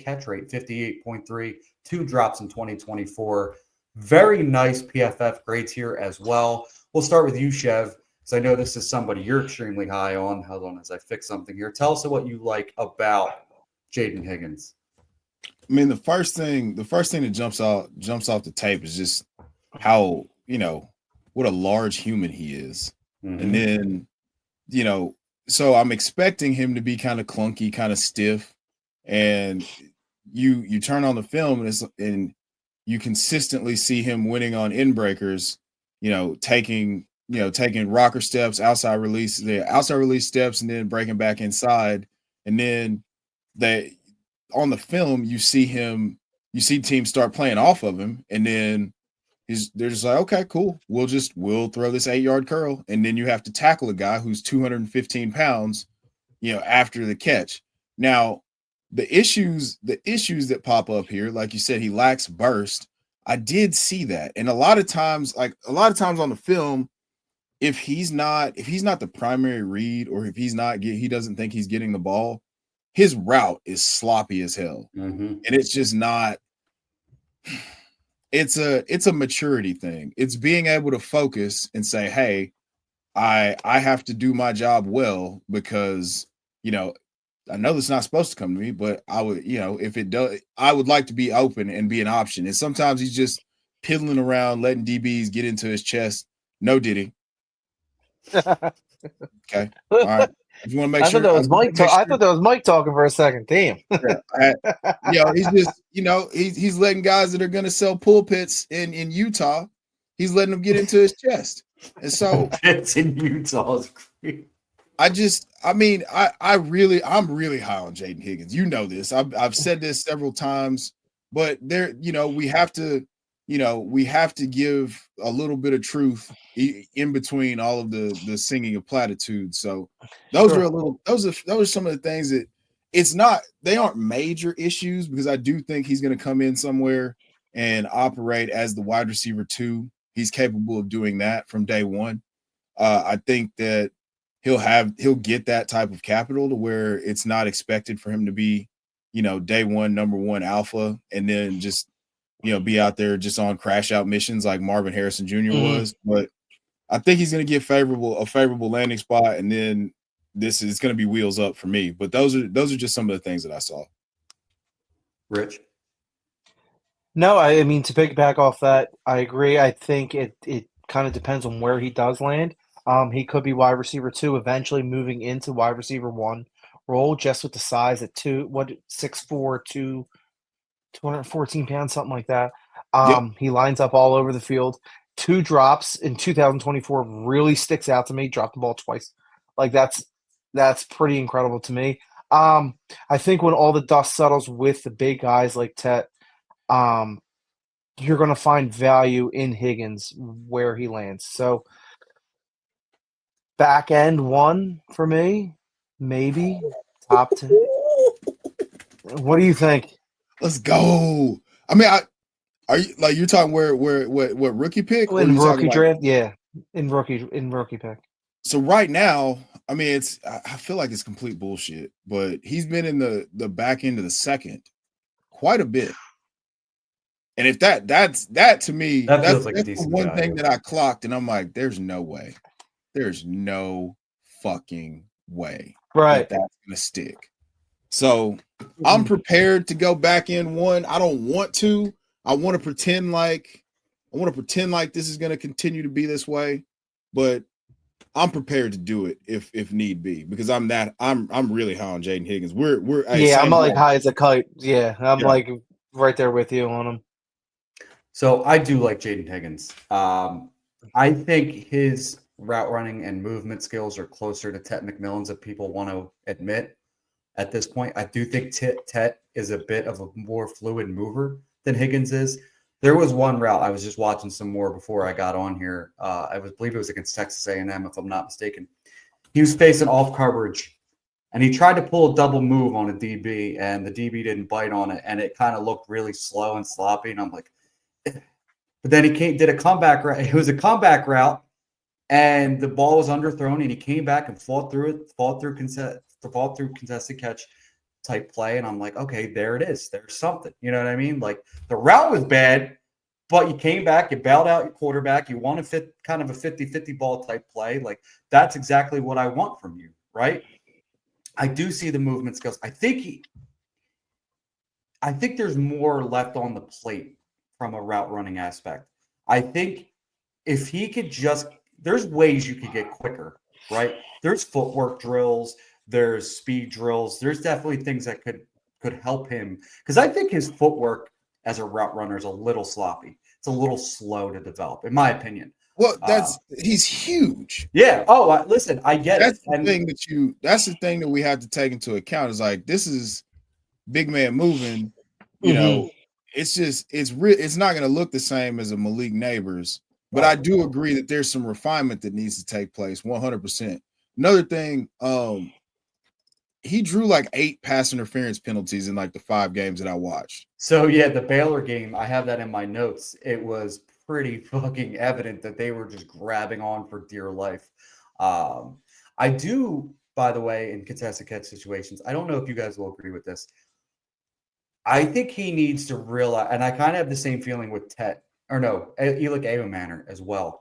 catch rate, 58.3. 2 drops in 2024. Very nice PFF grades here as well. We'll start with you, Chev, because I know this is somebody you're extremely high on. Hold on as I fix something here. Tell us what you like about Jayden Higgins. I mean, the first thing that jumps off the tape is just how, what a large human he is. And then, so I'm expecting him to be kind of clunky, kind of stiff. And you turn on the film and you consistently see him winning on in breakers, taking rocker steps, outside release steps, and then breaking back inside. And then on the film, you see teams start playing off of him, and then they're just like, okay, cool. We'll throw this 8-yard curl, and then you have to tackle a guy who's 215 pounds, after the catch. Now, the issues that pop up here, like you said, he lacks burst. I did see that, and a lot of times on the film, if he's not the primary read, or if he doesn't think he's getting the ball, his route is sloppy as hell. And it's just not, it's a maturity thing. It's being able to focus and say, hey, I have to do my job well because, I know this is not supposed to come to me, but I would, if it does, I would like to be open and be an option. And sometimes he's just piddling around, letting DBs get into his chest. No diddy. Okay. All right. If you want to make sure, I thought that was Mike talking for a second. Damn. He's just, he's letting guys that are going to sell pulpits in Utah, he's letting them get into his chest. And so it's in Utah. Is great. I'm really high on Jayden Higgins. You know this. I've said this several times, but we have to we have to give a little bit of truth in between all of the singing of platitudes. So those are those are some of the things that they aren't major issues, because I do think he's going to come in somewhere and operate as the wide receiver 2. He's capable of doing that from day one. I think that he'll get that type of capital to where it's not expected for him to be, day one, number one alpha, and then just, be out there just on crash out missions like Marvin Harrison Jr. was. But I think he's going to get a favorable landing spot, and then this is going to be wheels up for me. But those are just some of the things that I saw. Rich? No, I mean, to piggyback off that, I agree. I think it kind of depends on where he does land. He could be wide receiver 2, eventually moving into wide receiver 1 role, just with the size at 6'4", 214 pounds, something like that. Yep. He lines up all over the field. 2 drops in 2024 really sticks out to me. Dropped the ball twice. Like that's pretty incredible to me. I think when all the dust settles with the big guys like Tet, you're going to find value in Higgins where he lands. So back end 1 for me, maybe top 10. What do you think? Let's go. I mean, are you like, you're talking what rookie pick? In rookie draft? Yeah. In rookie pick. So right now, I mean, I feel like it's complete bullshit, but he's been in the back end of the second quite a bit. And if that to me, that's like the one thing that I clocked, and I'm like, there's no way. There's no fucking way right that's gonna stick. So I'm prepared to go back in 1. I don't want to. I want to pretend like this is gonna continue to be this way, but I'm prepared to do it if need be, because I'm really high on Jayden Higgins. I'm like high as a kite. Yeah, I'm like right there with you on him. So I do like Jayden Higgins. I think his route running and movement skills are closer to Tet McMillan's than people want to admit at this point. I do think Tet is a bit of a more fluid mover than Higgins is. There was one route I was just watching some more before I got on here. I believe it was against Texas A&M, if I'm not mistaken. He was facing off coverage, and he tried to pull a double move on a DB, and the DB didn't bite on it, and it kind of looked really slow and sloppy. And I'm like, but then he did a comeback route. It was a comeback route, and the ball was underthrown, and he came back and fought through contested catch type play. And I'm like, okay, there it is. There's something. You know what I mean? Like, the route was bad, but you came back, you bailed out your quarterback, you want to kind of a 50-50 ball type play. Like, that's exactly what I want from you, right? I do see the movement skills. I think there's more left on the plate from a route running aspect. I think if he could there's ways you could get quicker, right? There's footwork drills, there's speed drills. There's definitely things that could help him, because I think his footwork as a route runner is a little sloppy. It's a little slow to develop, in my opinion. Well, he's huge. Yeah. Oh, listen, I get that's it. That's the thing that we have to take into account, is like, this is big man moving. You know, it's not going to look the same as a Malik Neighbors, but I do agree that there's some refinement that needs to take place. 100%. Another thing, he drew like 8 pass interference penalties in like the 5 games that I watched. So yeah, the Baylor game, I have that in my notes. It was pretty fucking evident that they were just grabbing on for dear life. I do, by the way, in contested catch situations, I don't know if you guys will agree with this. I think he needs to realize, and I kind of have the same feeling with Elick Ayomanor as well.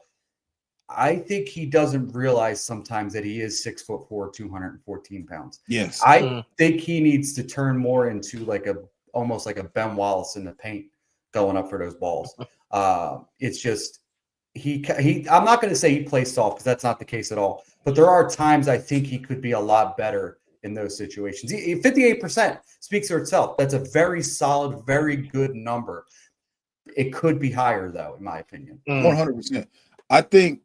I think he doesn't realize sometimes that he is 6'4", 214 pounds. Yes. I think he needs to turn more into almost like a Ben Wallace in the paint going up for those balls. It's just, I'm not going to say he plays soft, because that's not the case at all. But there are times I think he could be a lot better in those situations. 58% speaks for itself. That's a very solid, very good number. It could be higher, though, in my opinion. 100%. I think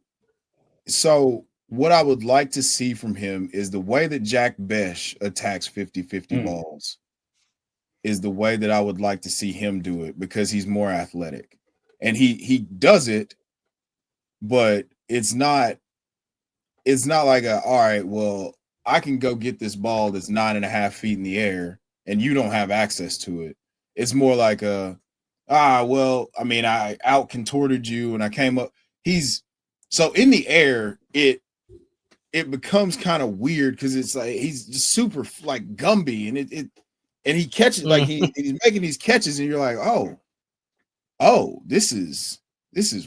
so. What I would like to see from him is the way that Jack Besh attacks 50-50 balls is the way that I would like to see him do it, because he's more athletic. and he does it, but it's not like all right, well, I can go get this ball that's 9.5 feet in the air and you don't have access to it. It's more like well, I mean, I out contorted you and I came up. So in the air, it becomes kind of weird because it's like he's just super like Gumby, and he catches like he's making these catches, and you're like, oh, this is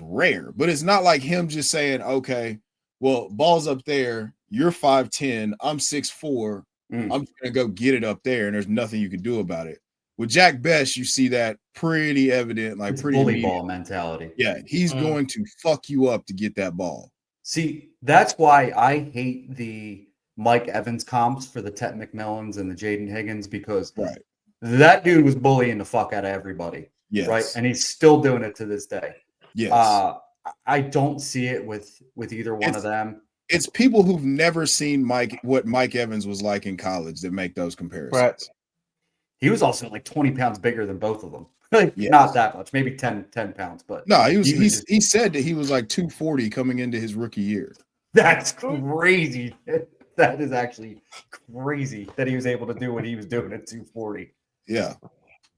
rare. But it's not like him just saying, okay, well, ball's up there, you're 5'10, I'm 6'4, I'm just gonna go get it up there, and there's nothing you can do about it. With Jack Best, you see that pretty evident, like it's pretty bully immediate. ball mentality. Yeah, he's going to fuck you up to get that ball. See, that's why I hate the Mike Evans comps for the Tet McMillans and the Jayden Higgins, because that dude was bullying the fuck out of everybody. Yes. Right. And he's still doing it to this day. Yes. I don't see it with either one of them. It's people who've never seen what Mike Evans was like in college that make those comparisons. Right. He was also like 20 pounds bigger than both of them. Like, not that much, maybe 10 pounds, but no, he said that he was like 240 coming into his rookie year. That's crazy. That is actually crazy that he was able to do what he was doing at 240. Yeah.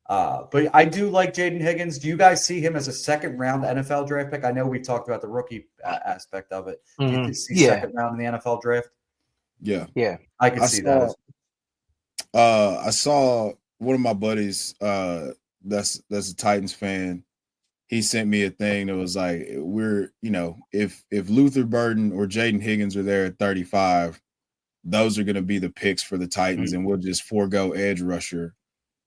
But I do like Jayden Higgins. Do you guys see him as a second round NFL draft pick? I know we talked about the rookie aspect of it. Do you see second round in the NFL draft? Yeah. Yeah. I can see that. I saw one of my buddies that's a Titans fan. He sent me a thing that was like, if Luther Burden or Jayden Higgins are there at 35, those are going to be the picks for the Titans, and we'll just forego edge rusher.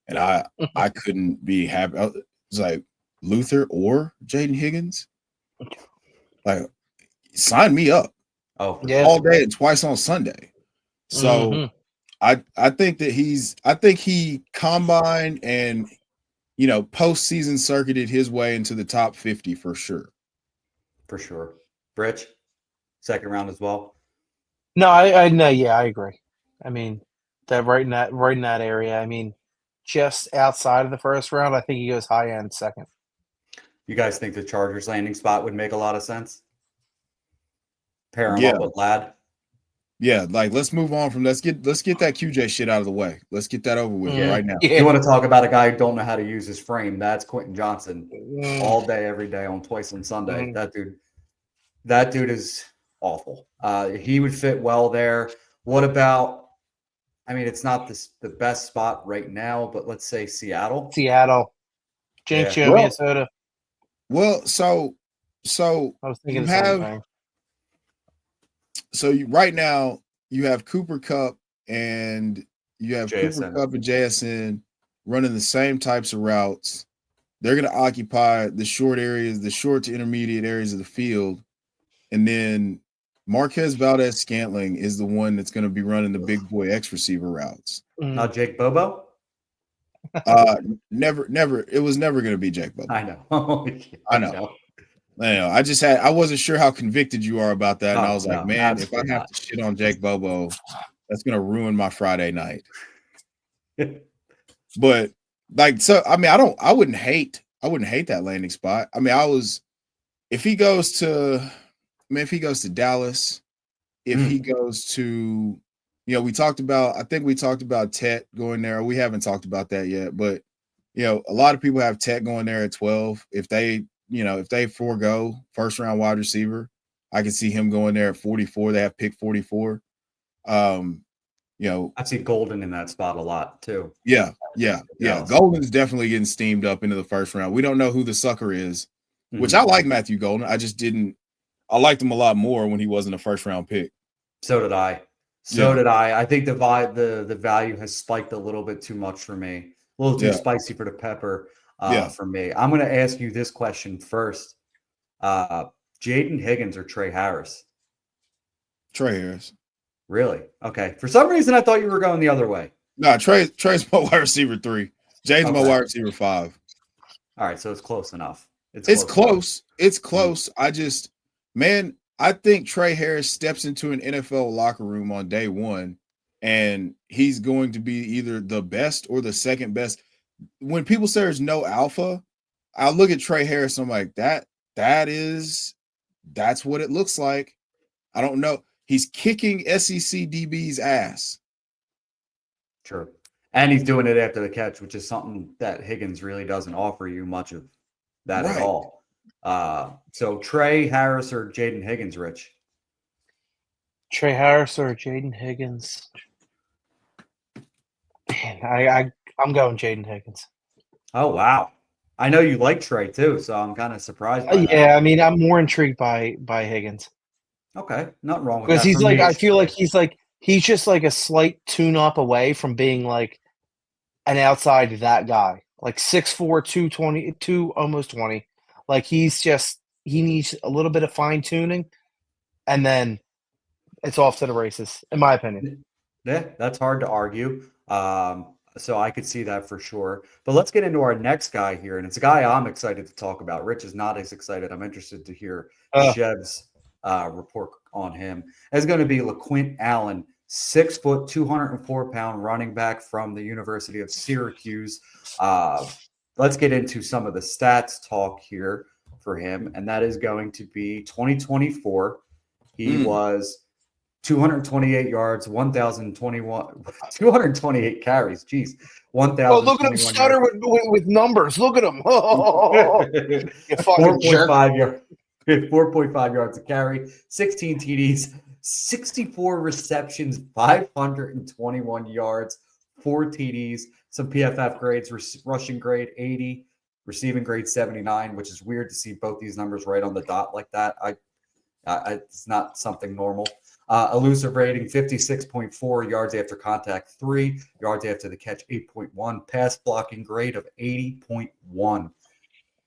And I couldn't be happy. I was like, Luther or Jayden Higgins? Like, sign me up. Oh, yeah, all day and twice on Sunday. So I think that he combined and postseason circuited his way into the top 50 for sure. For sure. Rich, second round as well. No, I know. Yeah, I agree. I mean, that right in that area. I mean, just outside of the first round, I think he goes high end second. You guys think the Chargers landing spot would make a lot of sense? Pair him up with Ladd. Yeah, like let's move on from let's get that QJ shit out of the way. Let's get that over with right now. You want to talk about a guy who don't know how to use his frame? That's Quentin Johnson. All day, every day, on twice on Sunday. That dude is awful. He would fit well there. What about? I mean, it's not the best spot right now, but let's say Seattle. Jinx Show, Minnesota. Well, so I was thinking the same thing. So right now you have Cooper Kupp and JSN running the same types of routes. They're going to occupy the short areas, the short to intermediate areas of the field, and then Marquez Valdez-Scantling is the one that's going to be running the big boy X receiver routes. Not Jake Bobo? Never. It was never going to be Jake Bobo. I know. I know. I wasn't sure how convicted you are about that. And I was like, man, if I have to shit on Jake Bobo, that's going to ruin my Friday night. But I wouldn't hate that landing spot. I mean, if he goes to Dallas, if he goes to, we talked about Tet going there. We haven't talked about that yet, but a lot of people have Tet going there at 12. If they forego first round wide receiver, I can see him going there at 44. They have pick 44. I see Golden in that spot a lot too. Yeah. Golden's definitely getting steamed up into the first round. We don't know who the sucker is, which I like Matthew Golden. I liked him a lot more when he wasn't a first round pick. So did I. Did I. I think the value has spiked a little bit too much for me. A little too spicy for the pepper for me. I'm going to ask you this question first. Jayden Higgins or Trey Harris? Trey Harris. Really? Okay. For some reason, I thought you were going the other way. No, Trey's my wide receiver 3. Jaden's my wide receiver 5. All right, so it's close enough. It's close. It's close. I think Trey Harris steps into an NFL locker room on day one, and he's going to be either the best or the second best. When people say there's no alpha, I look at Trey Harris, I'm like, that's what it looks like. I don't know. He's kicking SEC DB's ass. Sure. And he's doing it after the catch, which is something that Higgins really doesn't offer you much of that at all. So Trey Harris or Jayden Higgins, Rich? Trey Harris or Jayden Higgins? Man, I'm going Jayden Higgins. Oh, wow. I know you like Trey too, so I'm kind of surprised by that. Yeah, I mean, I'm more intrigued by Higgins. Okay, nothing wrong with Because that. he's like, I feel like he's just like a slight tune-up away from being like an outside that guy. Like 6'4", 220, almost 20. Like he needs a little bit of fine-tuning, and then it's off to the races, in my opinion. Yeah, that's hard to argue. So I could see that for sure. But let's get into our next guy here, and it's a guy I'm excited to talk about. Rich is not as excited. I'm interested to hear Chev's report on him. It's going to be LeQuint Allen, 6 foot, 204-pound running back from the University of Syracuse. Let's get into some of the stats talk here for him, and that is going to be 2024. He was 228 yards, 228 carries. Jeez, 1,000. Oh, look at him stutter with numbers. Look at him. You fucking jerk. 4.5 yards a carry, 16 TDs, 64 receptions, 521 yards, 4 TDs, some PFF grades, rushing grade 80, receiving grade 79, which is weird to see both these numbers right on the dot like that. It's not something normal. Elusive rating, 56.4 yards after contact, 3 yards after the catch, 8.1. Pass blocking grade of 80.1.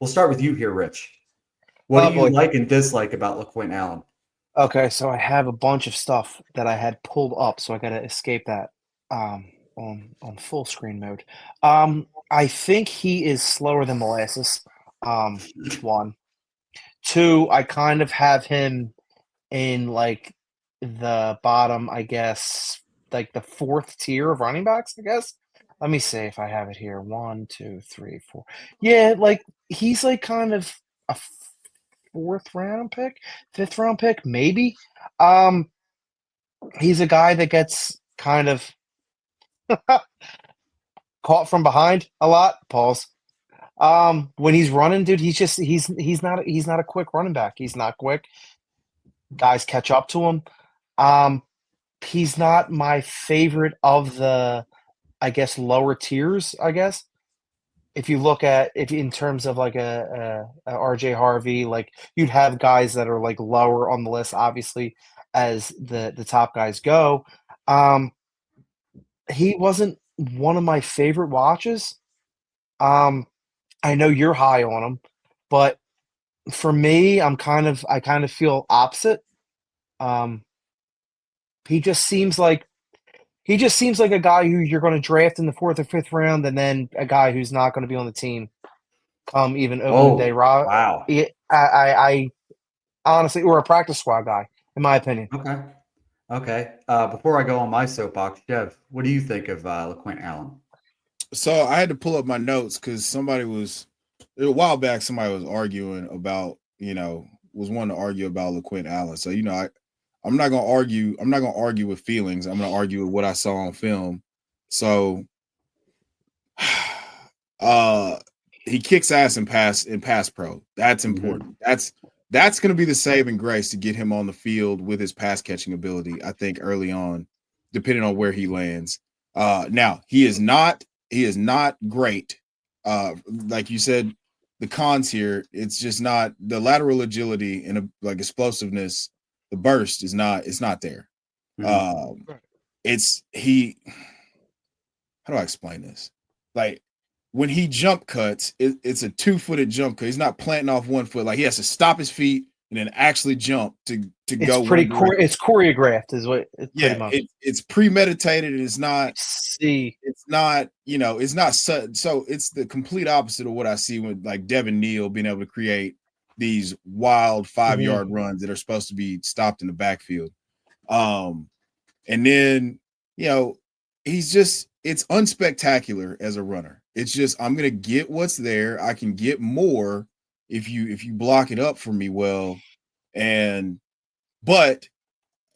We'll start with you here, Rich. What do you like and dislike about LeQuint Allen? Okay, so I have a bunch of stuff that I had pulled up, so I got to escape that on full screen mode. I think he is slower than molasses. 1. 2, I kind of have him in like the bottom, I guess, like the 4th tier of running backs, I guess. Let me see if I have it here. 1, 2, 3, 4. Yeah, like he's like kind of a 4th round pick, 5th round pick, maybe. He's a guy that gets kind of caught from behind a lot. Pause. When he's running, dude, he's not a quick running back. He's not quick. Guys catch up to him. He's not my favorite of the, I guess, lower tiers, I guess. If you look at in terms of like a RJ Harvey, like you'd have guys that are like lower on the list, obviously, as the top guys go. He wasn't one of my favorite watches. I know you're high on him, but for me, I kind of feel opposite. He just seems like a guy who you're going to draft in the 4th or 5th round, and then a guy who's not going to be on the team come even opening day. Wow. I honestly, or a practice squad guy, in my opinion. Okay. Before I go on my soapbox, Chev, what do you think of LeQuint Allen? So I had to pull up my notes because a while back, somebody was arguing about, was wanting to argue about LeQuint Allen. So, I'm not gonna argue. I'm not gonna argue with feelings. I'm gonna argue with what I saw on film. So, he kicks ass in pass pro. That's important. That's gonna be the saving grace to get him on the field with his pass catching ability. I think early on, depending on where he lands. Now he is not great. Like you said, the cons here. It's just not the lateral agility and like explosiveness. The burst is not. It's not there. How do I explain this? Like when he jump cuts, it's a 2-footed jump cut. He's not planting off 1 foot. Like he has to stop his feet and then actually jump to go. It's choreographed, is what. It's premeditated, and it's not. See, it's not. It's not sudden. So it's the complete opposite of what I see with like Devin Neal being able to create these wild 5-yard runs that are supposed to be stopped in the backfield. And then, it's unspectacular as a runner. It's just I'm gonna get what's there. I can get more if you block it up for me well. But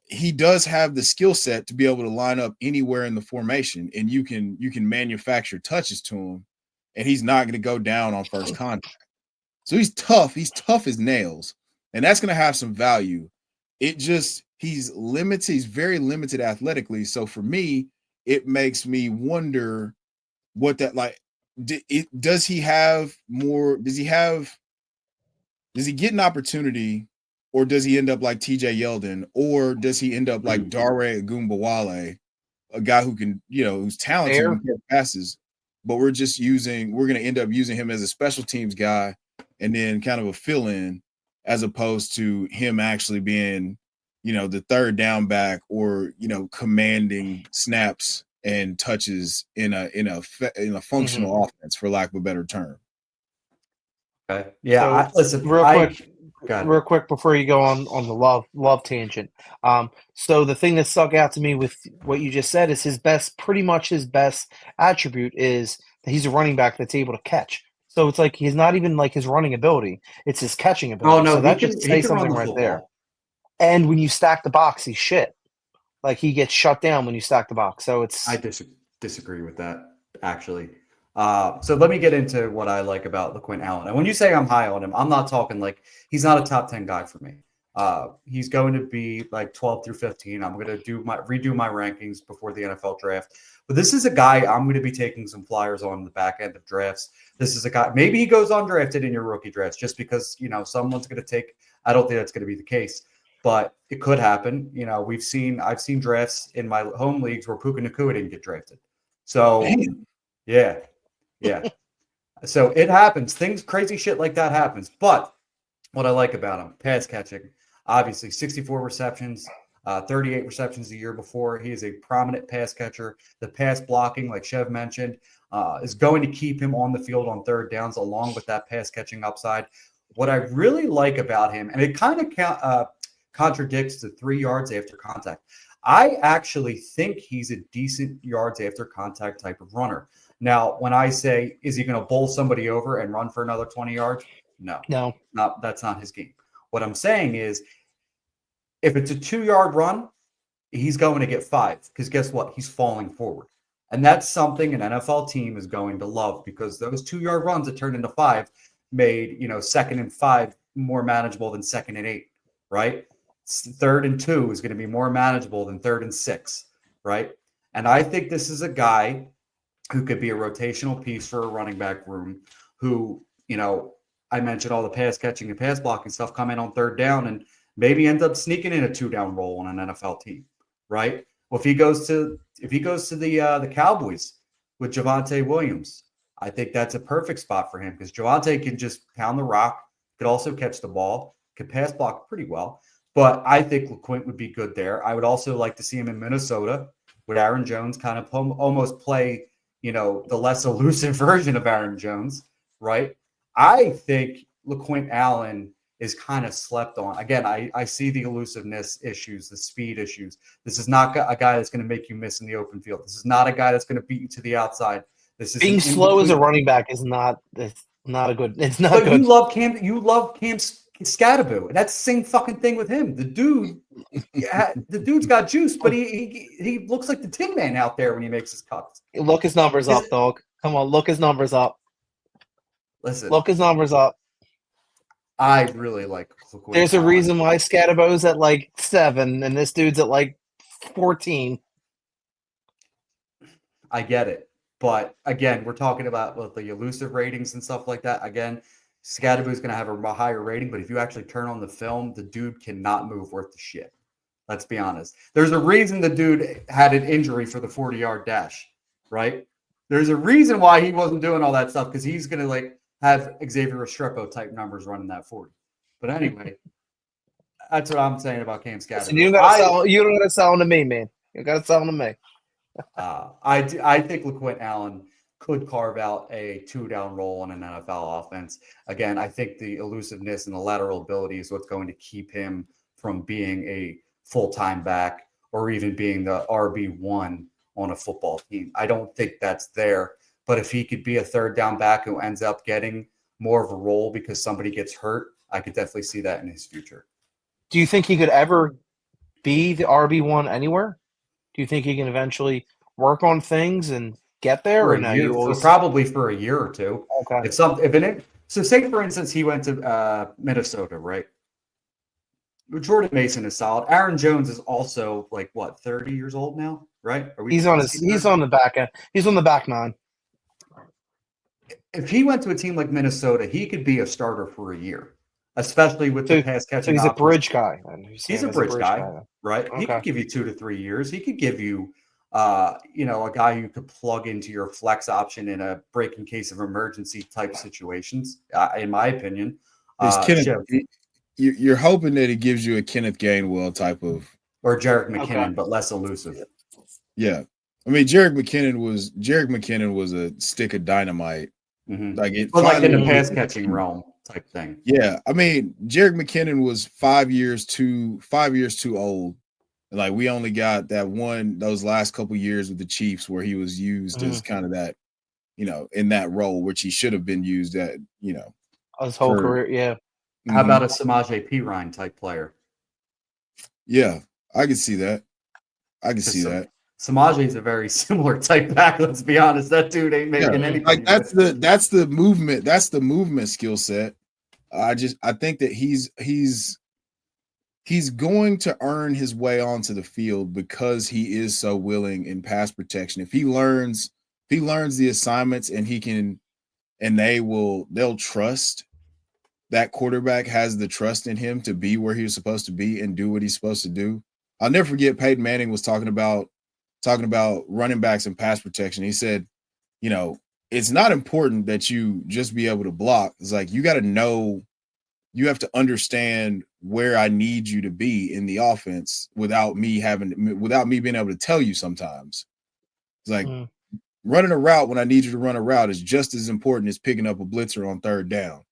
he does have the skill set to be able to line up anywhere in the formation, and you can manufacture touches to him, and he's not going to go down on first contact. So he's tough. He's tough as nails, and that's going to have some value. It just he's limited. He's very limited athletically. So for me, it makes me wonder what that like. Does he have more? Does he get an opportunity? Or does he end up like TJ Yeldon? Or does he end up like Dare Agumbawale, a guy who can, who's talented and get passes, but we're going to end up using him as a special teams guy and then kind of a fill-in as opposed to him actually being, the third down back or, commanding snaps and touches in a functional offense, for lack of a better term. Okay. Yeah. So, real quick before you go on the love tangent. So the thing that stuck out to me with what you just said is his best attribute is that he's a running back that's able to catch. So it's like he's not even like his running ability; it's his catching ability. Oh no, so that just says something right there. And when you stack the box, he's shit. Like he gets shut down when you stack the box. So I disagree with that actually. So let me get into what I like about LeQuint Allen. And when you say I'm high on him, I'm not talking like he's not a top 10 guy for me. He's going to be like 12 through 15. I'm going to redo my rankings before the NFL draft. But this is a guy I'm going to be taking some flyers on the back end of drafts. This is a guy, maybe he goes undrafted in your rookie drafts just because, someone's going to take, I don't think that's going to be the case, but it could happen. I've seen drafts in my home leagues where Puka Nacua didn't get drafted. So yeah. So it happens. Crazy shit like that happens. But what I like about him, pass catching, obviously 64 receptions, 38 receptions the year before. He is a prominent pass catcher. The pass blocking, like Chev mentioned, is going to keep him on the field on third downs along with that pass catching upside. What I really like about him, and it kind of contradicts the 3 yards after contact. I actually think he's a decent yards after contact type of runner. Now, when I say, is he going to bowl somebody over and run for another 20 yards? No, that's not his game. What I'm saying is, if it's a 2-yard run, he's going to get 5 because guess what? He's falling forward. And that's something an NFL team is going to love because those 2-yard runs that turned into 5 made, 2nd and 5 more manageable than 2nd and 8, right? 3rd and 2 is going to be more manageable than 3rd and 6, right? And I think this is a guy who could be a rotational piece for a running back room who, I mentioned all the pass catching and pass blocking stuff come in on third down and maybe end up sneaking in a 2-down role on an NFL team, right? Well, if he goes to the Cowboys with Javonte Williams, I think that's a perfect spot for him because Javonte can just pound the rock, could also catch the ball, could pass block pretty well. But I think LeQuint would be good there. I would also like to see him in Minnesota with Aaron Jones kind of almost play the less elusive version of Aaron Jones, right? I think LeQuint Allen is kind of slept on. Again, I see the elusiveness issues, the speed issues. This is not a guy that's going to make you miss in the open field. This is not a guy that's going to beat you to the outside. This is being slow as a running back is not. It's not a good. It's not but good. You love Cam Scatterbo, and that's the same fucking thing with him. The dude's got juice, but he looks like the Tin Man out there when he makes his cuts. Look his numbers up, dog. Come on, look his numbers up. Listen, look his numbers up. I really like. There's a reason why Scatterbo's at like 7 and this dude's at like 14. I get it, but again, we're talking about the elusive ratings and stuff like that. Again, Scatterbo is going to have a higher rating, but if you actually turn on the film, the dude cannot move worth the shit. Let's be honest. There's a reason the dude had an injury for the 40-yard dash, right? There's a reason why he wasn't doing all that stuff because he's going to have Xavier Restrepo type numbers running that 40. But anyway, that's what I'm saying about Cam Scatterbo. You don't got to sell him to me, man. You got to sell him to me. I think LeQuint Allen could carve out a 2-down role in an NFL offense. Again, I think the elusiveness and the lateral ability is what's going to keep him from being a full-time back or even being the RB1 on a football team. I don't think that's there But if he could be a third down back who ends up getting more of a role because somebody gets hurt, I could definitely see that in his future. Do you think he could ever be the RB1 anywhere? Do you think he can eventually work on things and get there, For or a no? year, You always probably for a year or two. okay. So say for instance he went to Minnesota, right? Jordan Mason is solid. Aaron Jones is also like what, 30 years old now, right? He's on the back end. He's on the back nine. If he went to a team like Minnesota, he could be a starter for a year, especially with the pass catching. So he's options. A bridge guy. He's a bridge guy, right? Okay. He could give you 2 to 3 years. He could give you, a guy you could plug into your flex option in a break in case of emergency type situations. In my opinion, you're hoping that he gives you a Kenneth Gainwell type of, or Jerick McKinnon, but less elusive. Yeah, I mean Jerick McKinnon was a stick of dynamite. Mm-hmm. Like in the pass catching realm type thing. Yeah, I mean Jerick McKinnon was 5 years too old. Like we only got those last couple years with the Chiefs where he was used as kind of that, in that role, which he should have been used at, his whole career. Yeah. How about a Samaje Perine type player? Yeah, I can see that. Samaje is a very similar type back. Let's be honest. That dude ain't making anything. Like that's the movement. That's the movement skill set. I think that he's going to earn his way onto the field because he is so willing in pass protection. If he learns the assignments and they'll trust that quarterback has the trust in him to be where he was supposed to be and do what he's supposed to do. I'll never forget Peyton Manning was talking about running backs and pass protection. He said, it's not important that you just be able to block. It's like, you got to know, you have to understand where I need you to be in the offense without me being able to tell you sometimes. It's like running a route when I need you to run a route is just as important as picking up a blitzer on third down.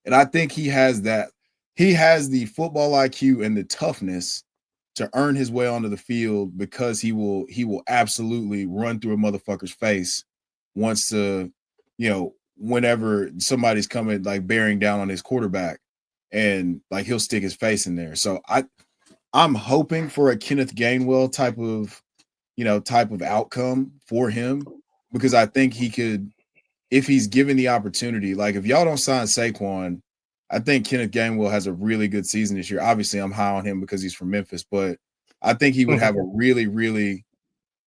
And I think he has that. He has the football IQ and the toughness to earn his way onto the field because he will absolutely run through a motherfucker's face whenever somebody's coming, like bearing down on his quarterback, and like he'll stick his face in there. So I'm hoping for a Kenneth Gainwell type of outcome for him, because I think he could, if he's given the opportunity. Like if y'all don't sign Saquon, I think Kenneth Gainwell has a really good season this year. Obviously, I'm high on him because he's from Memphis, but I think he would have a really, really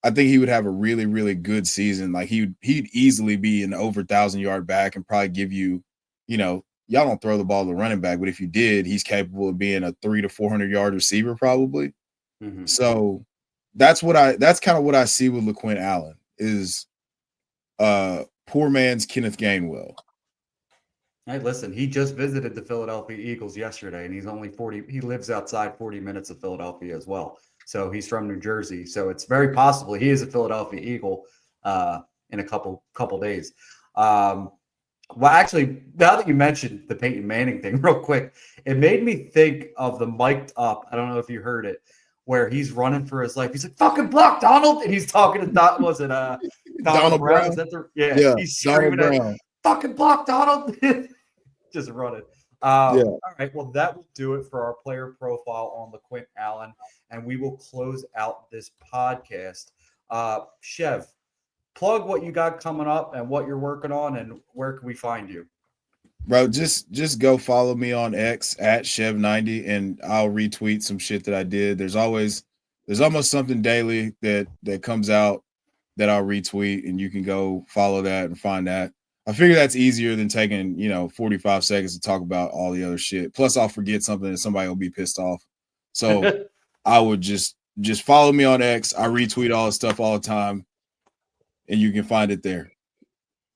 good season. Like he'd easily be an over 1,000-yard back and probably give you, y'all don't throw the ball to the running back, but if you did, he's capable of being a 300 to 400-yard receiver probably. Mm-hmm. So that's kind of what I see with LeQuint Allen is poor man's Kenneth Gainwell. Hey, listen, he just visited the Philadelphia Eagles yesterday, and he lives outside 40 minutes of Philadelphia as well. So he's from New Jersey. So it's very possible he is a Philadelphia Eagle in a couple days. Well, actually, now that you mentioned the Peyton Manning thing real quick, it made me think of the mic'd up. I don't know if you heard it, where he's running for his life. He's like, fucking block, Donald. And he's talking to Donald Brown? He's screaming at fucking block, Donald. Just running. All right. Well, that will do it for our player profile on LeQuint Allen, and we will close out this podcast. Chev, plug what you got coming up and what you're working on, and where can we find you? Bro, just go follow me on X at Chev90, and I'll retweet some shit that I did. There's almost something daily that comes out that I'll retweet, and you can go follow that and find that. I figure that's easier than taking, 45 seconds to talk about all the other shit. Plus, I'll forget something and somebody will be pissed off. So I would just follow me on X. I retweet all the stuff all the time, and you can find it there.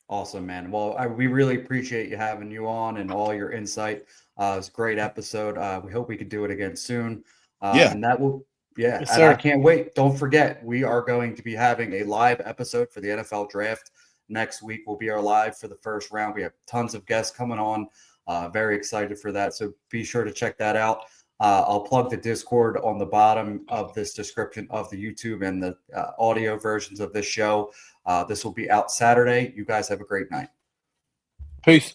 Awesome, man. Well, we really appreciate you having you on and all your insight. It was a great episode. We hope we could do it again soon. And that will, yes, and I can't wait. Don't forget, we are going to be having a live episode for the NFL draft. Next week will be our live for the first round. We have tons of guests coming on. Very excited for that. So be sure to check that out. I'll plug the Discord on the bottom of this description of the YouTube and the audio versions of this show. This will be out Saturday. You guys have a great night. Peace.